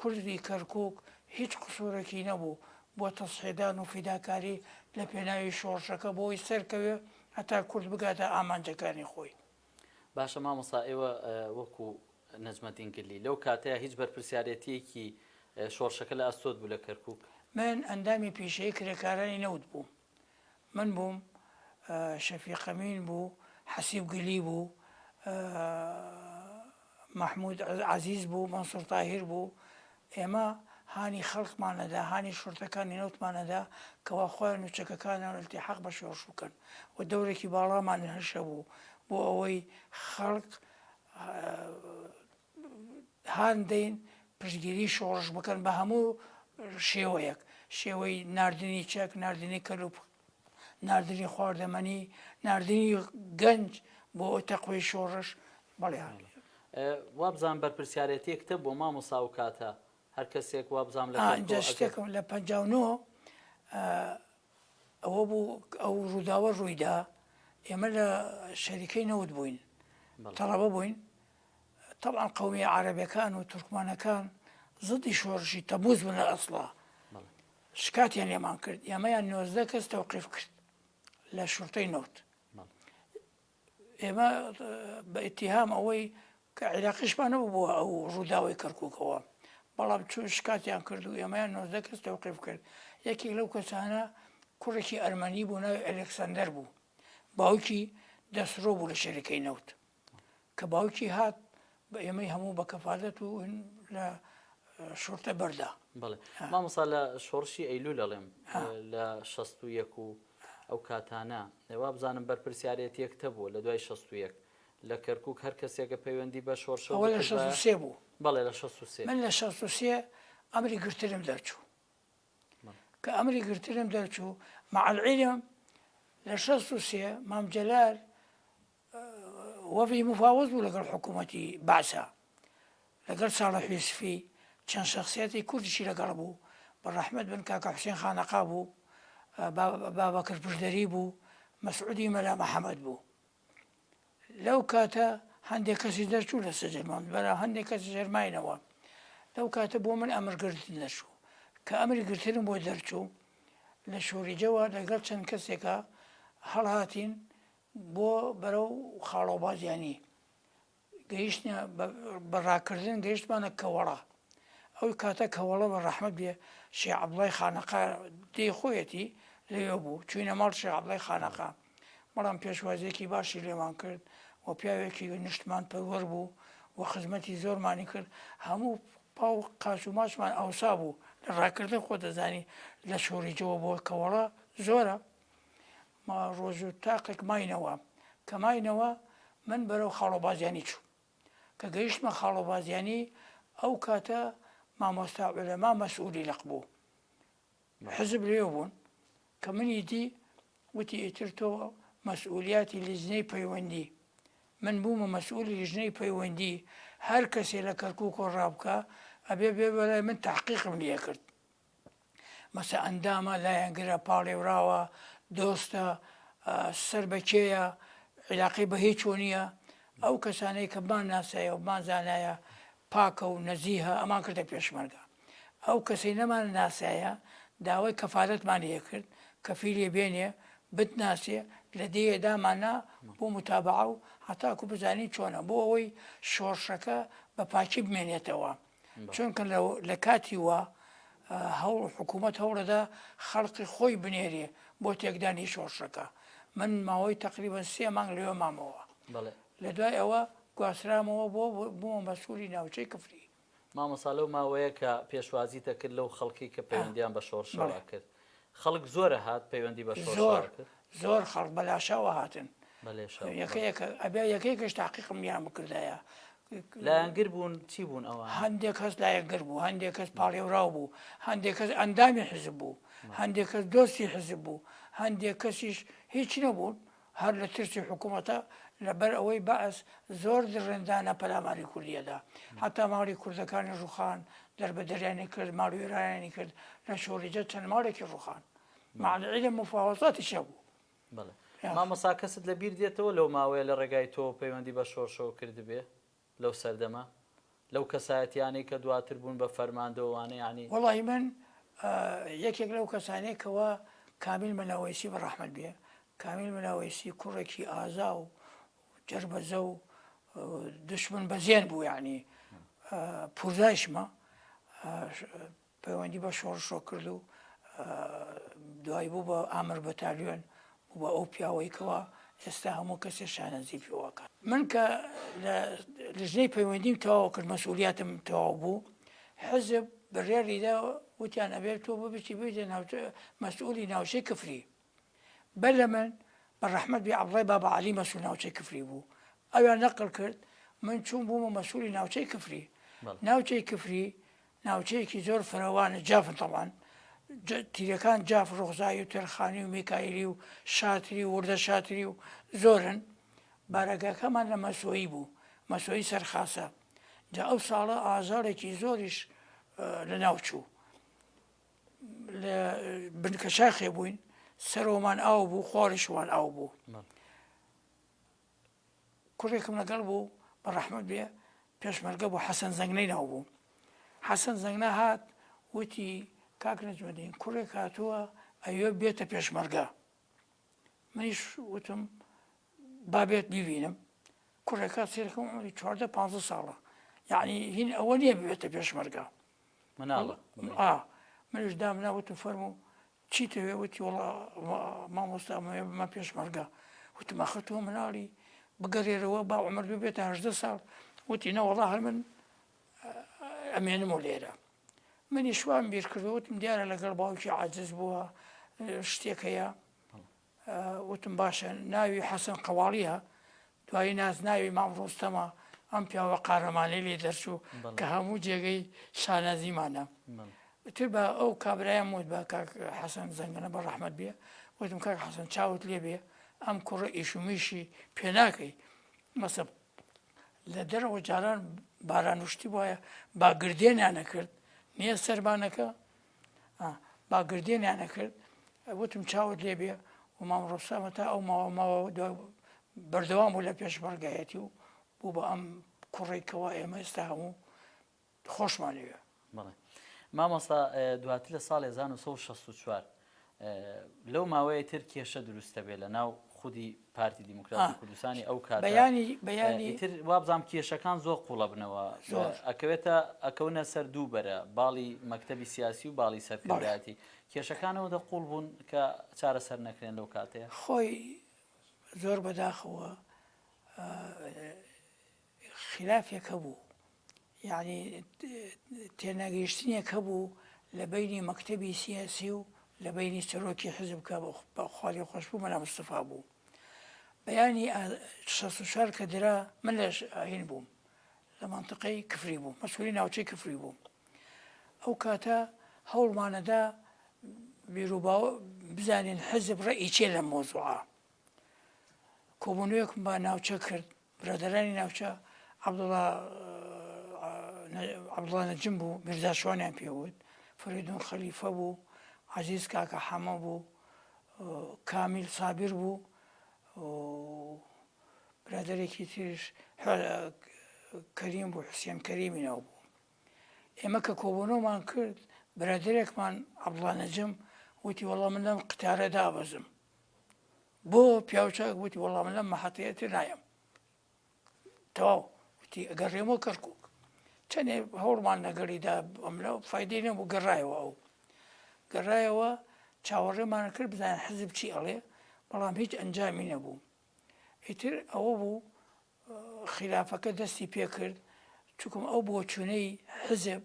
کوردی کەرکووک هیچ قسوورێکی نەبوو بۆ تەسحێدان و فیداکاری لە پێناوی شۆڕشەکە بۆی سەرکەوێ هەتا کورد بگاتە ئامانجەکانی خۆی باشە مامۆستا ئێوە وەکو نەجمەدین گلی لەو کاتەیە هیچ بەرپرسیارەتیەکی شۆڕشەکە لە ئەستۆت بوو لە کەرکووک من ئەندامی پیشەیە کرێکارانی نەوت بووم من بووم شەفیق ئەمین بوو حەسیب گلی بوو محمود عەزیز بوو مەنسوور تاهیر بوو ئێمە هانی خەڵقمانەدا هانی شورتەکانی نەوتمانەدا کەوا خۆیان و چەکەکانیان ئیلتیحاق بە شۆڕش بکەن و دەورێکی باڵامان هەشە بوو بۆ ئەوەی خەڵق هان دەین پشتگیری شۆڕش بکەن بە هەموو شێوەیەک شێوەی ناردنی چەک ناردنی کەلوپ ناردنی خواردەمەنی ناردنی گەنج بۆ تەقوی شۆڕش بەڵێ وابزان بەرپرسیارەتی کتەب بۆ مامۆستا و کاتە هەر کەسێک وابزان لە شتێکم لە 59 ئەوە بوو ئەو ڕووداوە ڕوویدا ئێمە لە شەریکەی نەوت بووین تەڵەبە بووین طبعا قەومی عەرەبیەکان و تورکمانەکان زدی شۆڕشی تەموز بوون لە ئەسڵا شکاتیان لێمان کرد ئێمەیان 19 کەس تەوقیف کرد لە شورتەی نەوت ئێمە بە ئیتیهام ئەوەی کە عێراقیشمان نەبوو بۆ ئەو ڕووداوەی کەرکووکەوە بەڵام چون شکاتیان کرد و ئێمەیان 19 کەس تەوقیف کرد یەکێک لەو کەسانە کوڕێکی ئەرمەنی بوو ناوی ئەلێکسەندەر بوو باوکی دەسرۆ بوو لە شەریکەی نەوت کە باوکی هات بە ئێمەی هەموو بە کەفالەت و لە شورتە بەردا بڵێ مامۆستا لە شۆڕشی ئەیلول ئەڵێم لە 61 و ئەو کاتانە ئێوە بزانم بەرپرسیارەتی یەکتە بوو لە دوای 61 لە کەرکووک هەر کەسێکە پەیوەندی بە شۆڕشەوە ئەوە لە 63 بوو بەڵێ لە 63 من لە 63 ئەمری گرترم دەرچوو کە ئەمری گرترم دەرچوو مع العلم لە 63 مام جەلال وەفی مفاوض بوو لەگەڵ حکوومەتی بەعسا لەگەڵ ساڵح یوسفی چەند شەخسیەتی کوردیشی لەگەڵ بوو بەڕەحمەت بن کاکە حوسێن خانەقا بوو بابەکر پشدەری بوو مەسعودی مەلا مەحەمەد بوو لەو کاتە هەندێک کەسی دەرچوو لە سەجلمان بەلا هەندێک کەسی ژەرماینەوە لەو کاتە بۆ من ئەمرگرتن دەچوو کە ئەمری گرترم بۆ دەرچوو لە شۆریجەوە لەگەڵ چەند کەسێکە هەڵهاتین بۆ بەرەو خاڵۆبازیانی گەیشتە بەڕاکردن گەیشتمانە کەوەڵە ئەوی کاتە کەوەڵە بە ڕەحمەت بێ شێخ عەبدوڵای خانەقا دێی خۆیەتی لەوێ بوو چوینە ماڵ شێخ عەبدوڵای خانەقا بەڵام پێشوازیەکی باشی لێمان کرد و پیاوێکی نیشتمان پەروەەر بوو و خزمەتی زۆرمانی کرد هەموو پاو قاچ و ماچمان ئەوسا بوو لە ڕاکردن خۆ دەزانی لە شۆریجەوە بۆ کەوەڵە زۆرە ما ڕۆژ و تاقێک ماینەوە کە ماینەوە من بەرەو خاڵۆبازیانی چوو کە گەیشتمە خاڵۆبازیانی ئەو کاتە مامۆستا عولەما مەسئولی لەق بوو حزب لێ بوون کە منی دی وتی ئیتر تۆ مەسئولیاتی لیژنەی پەیوەندی من بوومە مەسئولی لیژنەی پەیوەندی هەر کەسێ لە کەرکووک و ڕابکە ئەبێ بێ بەلای من تحقیقم لێ کرد مەسە ئەندامە لایەنگرە پاڵێوراوە دۆستە سەر بەکێیە علاقی بە هیچ نییە ئەو کەسانەی کە بمان ناسایە و بمان زانایە پاکە و نەزیهە ئەمان کردە پێشمەرگە ئەو کەسەی نەمان ناسایە داوای کەفاەتمان لێ کرد کەفیلێ بێنێ بتناسێ لە دێدامانە بۆ متابعە و هەتاکو بزانین چۆنە بۆ ئەوەی شۆڕشەکە بە پاکی بمێنێتەوە چونکە لە کاتی وە هەوڵ حکوومەت هەوڵەدا خەڵقی خۆی بنێرێ بۆ تێکدانی شۆڕشەکە من ماوەی تقریبا 3 مانگ لێوە مامەوە لە دوای ئەوە گواسرامەوە بۆ مەسئولی ناوچەی کفری مامۆستا لەو ماوەیە کە پێشوازیتە کرد لەو خەڵکی کە پەیوەندیان بە شۆڕشەوە کرد خەڵک زۆرە هات پەیوەندی بە شۆڕ کرد زۆر خەڵک بەلاشاوە هاتن یەکەیەکەش تاقیقم یان بکردایە لایەنگر بوون چی بوون ئەوە هەندێک کەس لایەنگر بوو هەندێک کەس پاڵێوراو بوو هەندێک کەس ئەندامی حزب بوو هەندێک کەس دۆستی حزب بوو هەندێک کەسیش هیچ نەبوون هەر لە ترسی حکوومەتە لەبەر ئەوەی بەعس زۆر درڕێندانە پەلاماری کوردیەدا حتا ماڵی کوردەکانی ڕوخان دەربەدەریانی کرد ماڵی وێرانانی کرد لە شۆریجە چەند ماڵێکی ڕوخان معنعیلە مفاوەزاتیشە بوو مامۆستا کەست لە بیر دێتەوە لەو ماوەیە لە ڕێگای تۆ پەیوەندی بە شۆڕشەوە کرد بێ لەو سەردەما لەو کەسایەتیانەی کە دواتر بوون بە فەرماندەوەوانە ینی وەڵی من یەکێک لەو کەسانێکەوە کامیل مەلاوەیسی بە ڕەحمەت بێ کامیل مەلاوەیسی کوڕێکی ئازا و جەربەزە و دشمن بەزێن بوو یعنی پوزایشمە پەیوەندی بە شۆڕشۆ کرد و دوای بوو بە ئامر بەتالیۆن بە ئەو پیاوەیەکەوە ئێستا هەموو کەسێ شانەزی پێوەکە من کە لە لژنەی پەیوەندیم تەواو کرد مەسئولیاتم تەواو بوو حزب بڕیاریدا وتیان ئەبێت تۆ بچی بێتە مەسئولی ناوچەی کفری بەر لە من بە ڕەحمەت بێ عەبدوڵڵای بابا عەلی مەسئول ناوچەی کفری بوو ئەویان نەقل کرد من چوون بوومە مەسئولی ناوچەی کفری ناوچەی کفری ناوچەیەکی زۆر فراوانە جافن تەڵان تیرەکان جاف ڕۆخزایی و تێرخانی و میکایلی و شاتری و وردە شاتری و زۆرن بارەگاکەمان لە مەسۆیی بوو مەسۆیی سەرخاسە جا ئەو ساڵە ئازارێکی زۆریش لە ناوچوو لە بنکەشاخێ بووین سەرۆمان ئاو بوو خۆریشمان ئاو بوو کوڕێکم لەگەڵ بوو بە ڕەحمەت بێ پێشمەرگە بوو حەسەن زەنگنەی ناو بوو حەسەن زەنگنە هات وتی کاک نەجمەدین کوڕێک هاتووە ئەوێ بێتە پێشمەرگە منیش وتم بابێت بیبینم کوڕێکە سێرەکەم عمری 14-15 ساڵە یعنی هین ئەوە نییە بێتە پێشمەرگە منیش دامنا وتم فەرموو چیتەوێ وتی وەڵا مامۆستا ئەمە پێشمەرگە وتم ئەخە تۆ مناڵی بگەڕێرەوە با عمر بێتە 18 ساڵ وتی نەوەڵا هەر من ئەمێنمەوە لێرە منی شوان بیر کردو وتم دیارە لەگەڵ باوکی عاجز بووە شتێکەیە وتم باشە ناوی حەسەن قەواڵیە دوایی ناز ناوی مام ڕۆستەمە ئەم پیاوە قارەمانەی لێ دەرچوو کە هەموو جێگەی شانازیمانە تر بە ئەو کابرایان وت بە کاک حەسەن زەنگەنە بە ڕەحمەت بێ وتم کاک حەسەن چاوت لێ بێ ئەم کوڕە ئیشومیشی پێ ناکەی مەسە لە دەرەوە جاران بارانوشتی وایە باگردێنیانە کرد نییە سەربانەکە باگردێنیانە کرد وتم چاوت لێ بێ و مام ڕۆستەمە تا ئەو ماوە بەردەوام بوو لە پێشمەرگایەتی و بوو بە ئەم کوڕێکەوە ئێمە ئێستا هەموو خۆشمانەوێ مامۆستا دواتر لە ساڵی 1964 لەو ماوەیە تر کێشە دروستە بێ لە ناو خودی پارتی دیموکراسی کوردستانی ئەو کات بەیانی تر وابزانام کێشەکان زۆر قوڵە بنەوە ئەکەوێتە ئەکەونە سەر دوو بەرە باڵی مەکتەبی سیاسی و باڵی سەرکردایەتی کێشەکانەوە دەقوڵ بوون کە چارەسەر نەکرێن لەو کاتەیە خۆی زۆر بەداخەوە خلافێک هەبوو یعنی تێناگەیشتنێک هەبوو لە بینی مەکتەبی سیاسی و لە بینی سەرۆکی حزب کە بە خاڵی خۆشببوو مەلا مستەفا بوو بەیانی 64 کە درا من لەش ئاین بووم لە منطقەی کفری بوو مەسئولی ناوچەی کفری بووم ئەو کاتە هەوڵمانەدا بیرروباوە بزانین حزب ڕێی چێ لە مۆزوعە کۆبوونەوەیەکم با ناوچە کرد برادرانی ناوچە عەبدوڵڵا نەجم بوو میرزا شوانیان پێوت فەریدون خەلیفە بوو عەزیز کاکە حەمە بوو کامیل سابر بوو برادێکی تریش کەریم بوو حوسێن کەریمینەوە بوو ئێمە کە کۆبوونەوەمان کرد برادێکمان عەبدوڵڵا نەجم وتی وەڵڵا من لەم قتارە دابەزم بۆ پیاوچاک وتی وەڵڵا من لەم مەحەتەیە تر نایم تەواو وتی ئەگەڕێمەوە کەرکووک چەندێ هەوڵمان نەگەڕیدا ئەملە فایدەی نەبوو گەڕایەوە ئەو گەڕایەوە چاوەڕێمان کرد بزانین حزب چی ئەڵێ بەڵام هیچ ئەنجامی نەبوو ئیتر ئەوە بوو خلافەکە دەستی پێ کرد چونکم ئەو بۆچوونەی حزب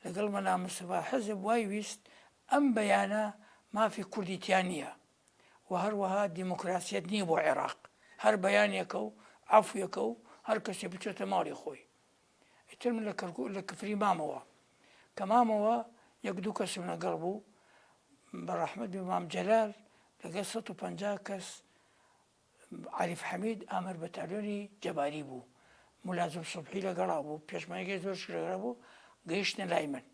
لەگەڵ مەلا مستەفا حزب وای ویست ئەم بەیانە مافی کوردیتیان نییە و هەروەها دیموکراسیەت نییە بۆ عێراق هەر بەیانێکە و عەفویەکە و هەر کەسێ بچێتە ماڵی خۆی ئیتر من لە کفری مامەوە کە مامەوە یەک دوو کەسم لەگەڵ بوو بەڕەحمەت بێ مام جەلال لەگەڵ 150 کەس عەریف حەمید ئامەر بەتالیۆنی جەباری بوو مولازم سوبحی لەگەڵا بوو پێشمەرگەی زۆرش لەگەڵا بوو گەیشتنە لای من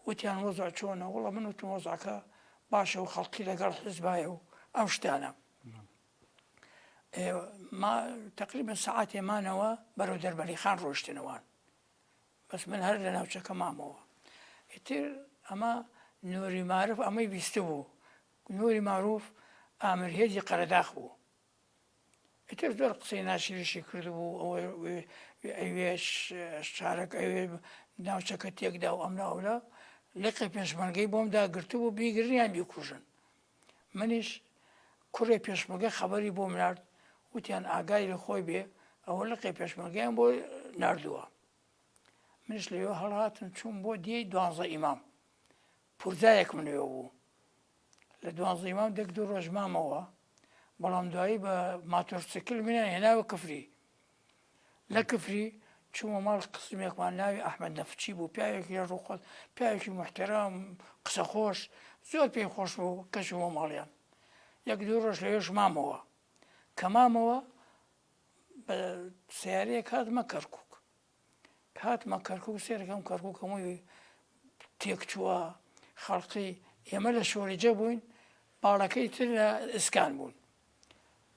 وتیان وەزع چۆنە وەڵڵا من وتم وەزعەکە باشە و خەڵکی لەگەڵ حزبایە و ئەم شتانە تقریبا سەعاتێ مانەوە بەرەو دەربەری خان ڕۆیشتنەوەن بەس من هەر لە ناوچەکە مامەوە ئیتر ئەمە نووری معروف ئەمەی بیستە بوو نووری معروف ئامرهێزی قەرەداخ بوو ئیتر زۆر قسەی ناشریشی کردبوو ئەوێ شارەکە ئەوێ ناوچەکە تێکدا و ئەملا ئەولا لقی پێشمەرگەی بۆم داگرتوو بۆ بیگرنیان بیکوژن منیش کوڕێ پێشمەرگە خەبەری بۆم نارد وتیان ئاگای لە خۆی بێ ئەوە لقی پێشمەرگەیان بۆ ناردووە منش لەوێ هەڵهاتم چوون بۆ دیەی 12 ئیمام پورزایەک منەوە بوو لە 12 ئیمام دەک دوو ڕۆژ مامەوە بەڵام دوایی بە ماتۆرسیکل منیان هێناوە کفری لە کفری چوومە ماڵ قسمێکمان ناوی ئەحمەد نەفچی بوو پیاوێکی لە ڕووخۆت پیاوێکی محتەرام قسە خۆش زۆر پێی خۆش بوو کەچوومە ماڵیان یەک دوو ڕۆژ لەوێش مامەوە کە مامەوە بە سیارەیەک هاتمە کەرکووک هاتمە کەرکووک سێرەکەم کەرکووک هەمووی تێکچووە خەڵقی ئێمە لە شۆرەجە بووین باڵەکەی تر لە ئسکان بوون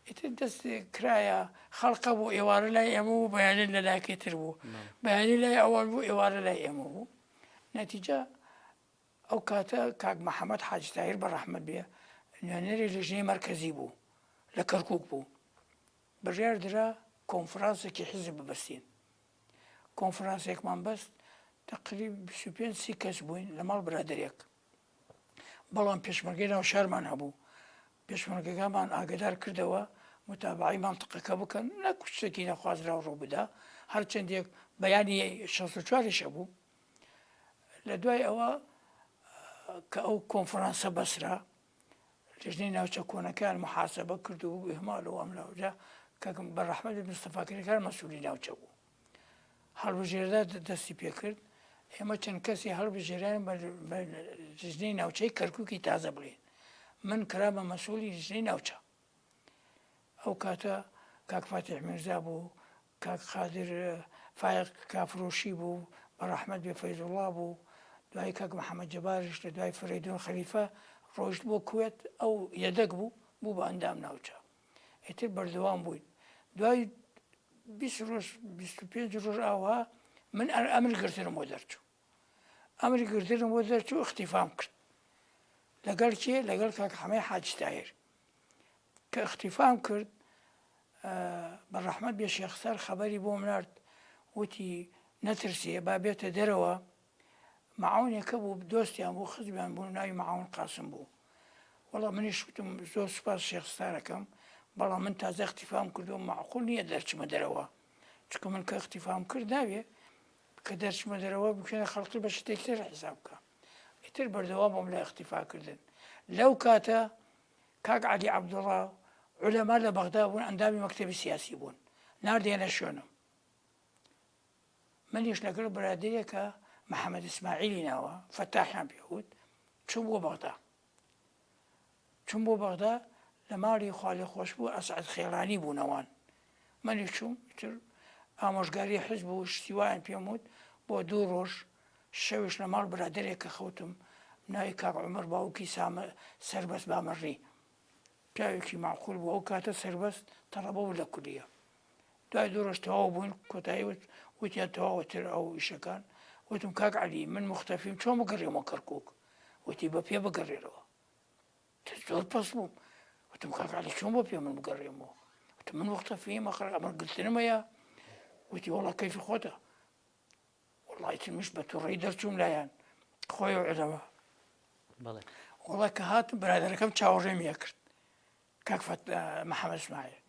ئیتر دەست کرایە خەڵقە بوو ئێوارە لای ئێمە بوو بەیانی لە لایەکەی تر بوو بەیانی لای ئەوان بوو ئێوارە لای ئێمە بوو نەتیجە ئەو کاتە کاک محەممەد حاجی تاهیر بەڕەحمەت بێ نوێنەری لژنەی مەرکەزی بوو لە کەرکووک بوو بڕیار درا کۆنفرانسێکی حزب ببەستین کۆنفرانسێکمان بەست تقریب 25 کەس بووین لە ماڵ برادێک بەڵام پێشمەرگەی ناو شارمان هەبوو پێشمەرگەکانمان ئاگدار کردەوە متابعی مانتقەکە بکەن نەک شتێکی نەخوازرا و ڕوو بدا هەرچەندێک بەیانی 64 بوو لە دوای ئەوە کە ئەو کۆنفرانسە بەسرا لژنەی ناوچە کۆنەکان محاسبە کرد و ئێمال و ئەملاوجا کە بەڕەحمەت مستەفاکردەکان مەسئولی ناوچە بوو هەڵبژێردا دەستی پێ کرد ئێمە چەند کەسی هەڵبژێران بە لژنەی ناوچەی کەرکووکی تازە بڵێن من کرامە مەسئولی لژنەی ناوچە ئەو کاتە کاک فاتح میرزا بوو کاک قادر فایق کافرۆشی بوو بەڕەحمەت بێ فەیزوڵڵا بوو دوای کاک محەممەد جەباریش لە دوای فەریدون خەلیفە ڕۆیشت بۆ کوێت ئەو یەدەک بوو بە ئەندام ناوچە ئیتر بەردەوام بووین دوای 20 ڕۆژ 25 ڕۆژ ئاوها من ئەمر گرتنم بۆ دەرچوو ئەمری گرتنم بۆ دەرچوو اختیفام کرد لەگەڵ کێ لەگەڵ کاک حەمەی حاجی تاهیر کە اختیفام کرد بەڕەحمەت بێ شێخسار خەبەری بۆم نارد وتی نەترسێ با بێتە دەرەوە معاونێکە بوو دۆستیان بوو خزمیان بوو ناوی معاون قاسم بوو وەڵام منیش وتم زۆر سوپاس شێخستارەکەم بەڵام من تازە اختیفام کردو معقول نییە دەرچمە دەرەوە چکە من کە اختیفام کرد ناوێ کە دەرچمە دەرەوە بکەنە خەڵقی بە شتێکتر حیساب بکە ئیتر بەردەوام بۆم لە اختیفاکردن لەو کاتە کاک عەلی عەبدوڵڵا عولەما لە بەغدا بوون ئەندامی مەکتەبی سیاسی بوون ناردێنە شوێنم منیش لەگەڵ برادەیەکە محەممەد ئیسماعیلی ناوە فەتاحیان پێوت چوم بۆ بەغدا چوم بۆ بەغدا لە ماڵی خاڵی خۆش بوو ئەسعەد خێڵانی بوونەوان منی چوم تر ئامۆژگاری حزب و شتیوایان پێم وت بۆ 2 ڕۆژ شەویش لە ماڵ برادێکە خەوتم ناوی کاک عومەر باوکی سەربەست بامەڕی پیاوێکی معقول بوو ئەو کاتە سەربەست تەڵەبە بوو لە کولیە دوای 2 ڕۆژ تەواو بوون کۆتایی وتیان تەواوەتر ئەو ئیشەکان وتم کاک عەلی من مختەفیم چۆن بگەڕێمەوە کەرکووک وتی بە پێ بگەڕێرەوە زۆر پەس بووم وتم کاک عەلی چۆن بۆ پێ من بگەڕێمەوە وتم من مختەفیم ئەمە گرتنمەیە وتی وەڵا کەیفی خۆتە وەڵای ترمیش بە تووڕێی دەرچووم لایەن خۆی عولەما وەڵا کە هاتم برادەرەکەم چاوەڕێمیە کرد کاک محەممەد ئیسماعیل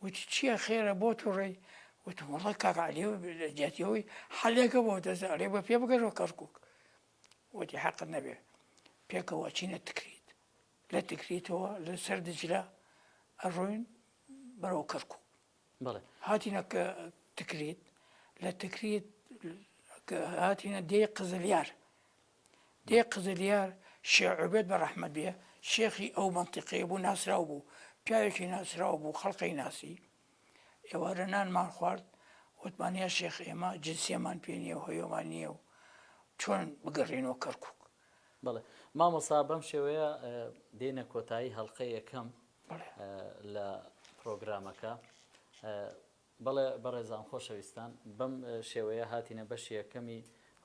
وتی چییە خێرە بۆ تووڕێی وتم وەڵا کاک عەلی جاتیەوەی حەلێکە بۆ دەزارێ بە پێ بگەڕەوە کەرکووک وتی حەقت نەبێ پێکەوە چینە تکریت لە تکریتەوە لە سەر دجلە ئەڕۆین بەرەو کەرکووک هاتینە کە تکریت لە تکریت هاتینە دێی قزلیار دێی قزلیار شێخ عوبێد بە ڕەحمەت بێ شێخی ئەو منتیقەیە بوو ناسرااو بوو پیاوێکی ناسرااو بوو خەڵقەی ناسی ئێوارە نانمان خوارد وتمانە شێخ ئێمە جنسیەمان پێ نییە و هەیۆمان نییە و چۆن بگەڕێنەوە کەرکووک بەڵێ مامۆستا بەم شێوەیە دێنە کۆتایی هەڵقەی یەکەم لە پرۆگرامەکە بەڵێ بەڕێزان خۆشەویستان بەم شێوەیە هاتینە بەشی یەکەمی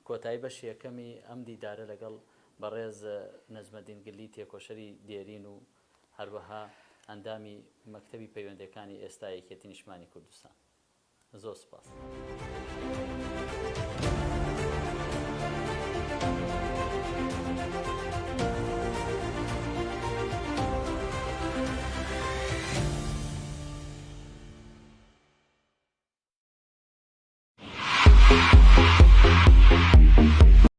کۆتایی بەشی یەکەمی ئەم دیدارە لەگەڵ بەڕێز نەجمەدین گلی تێکۆشەری دێرین و هەروەها ئەندامی مەکتەبی پەیوەندەکانی ئێستا یەکێتی نیشتمانی کوردستان زۆر سوپاس.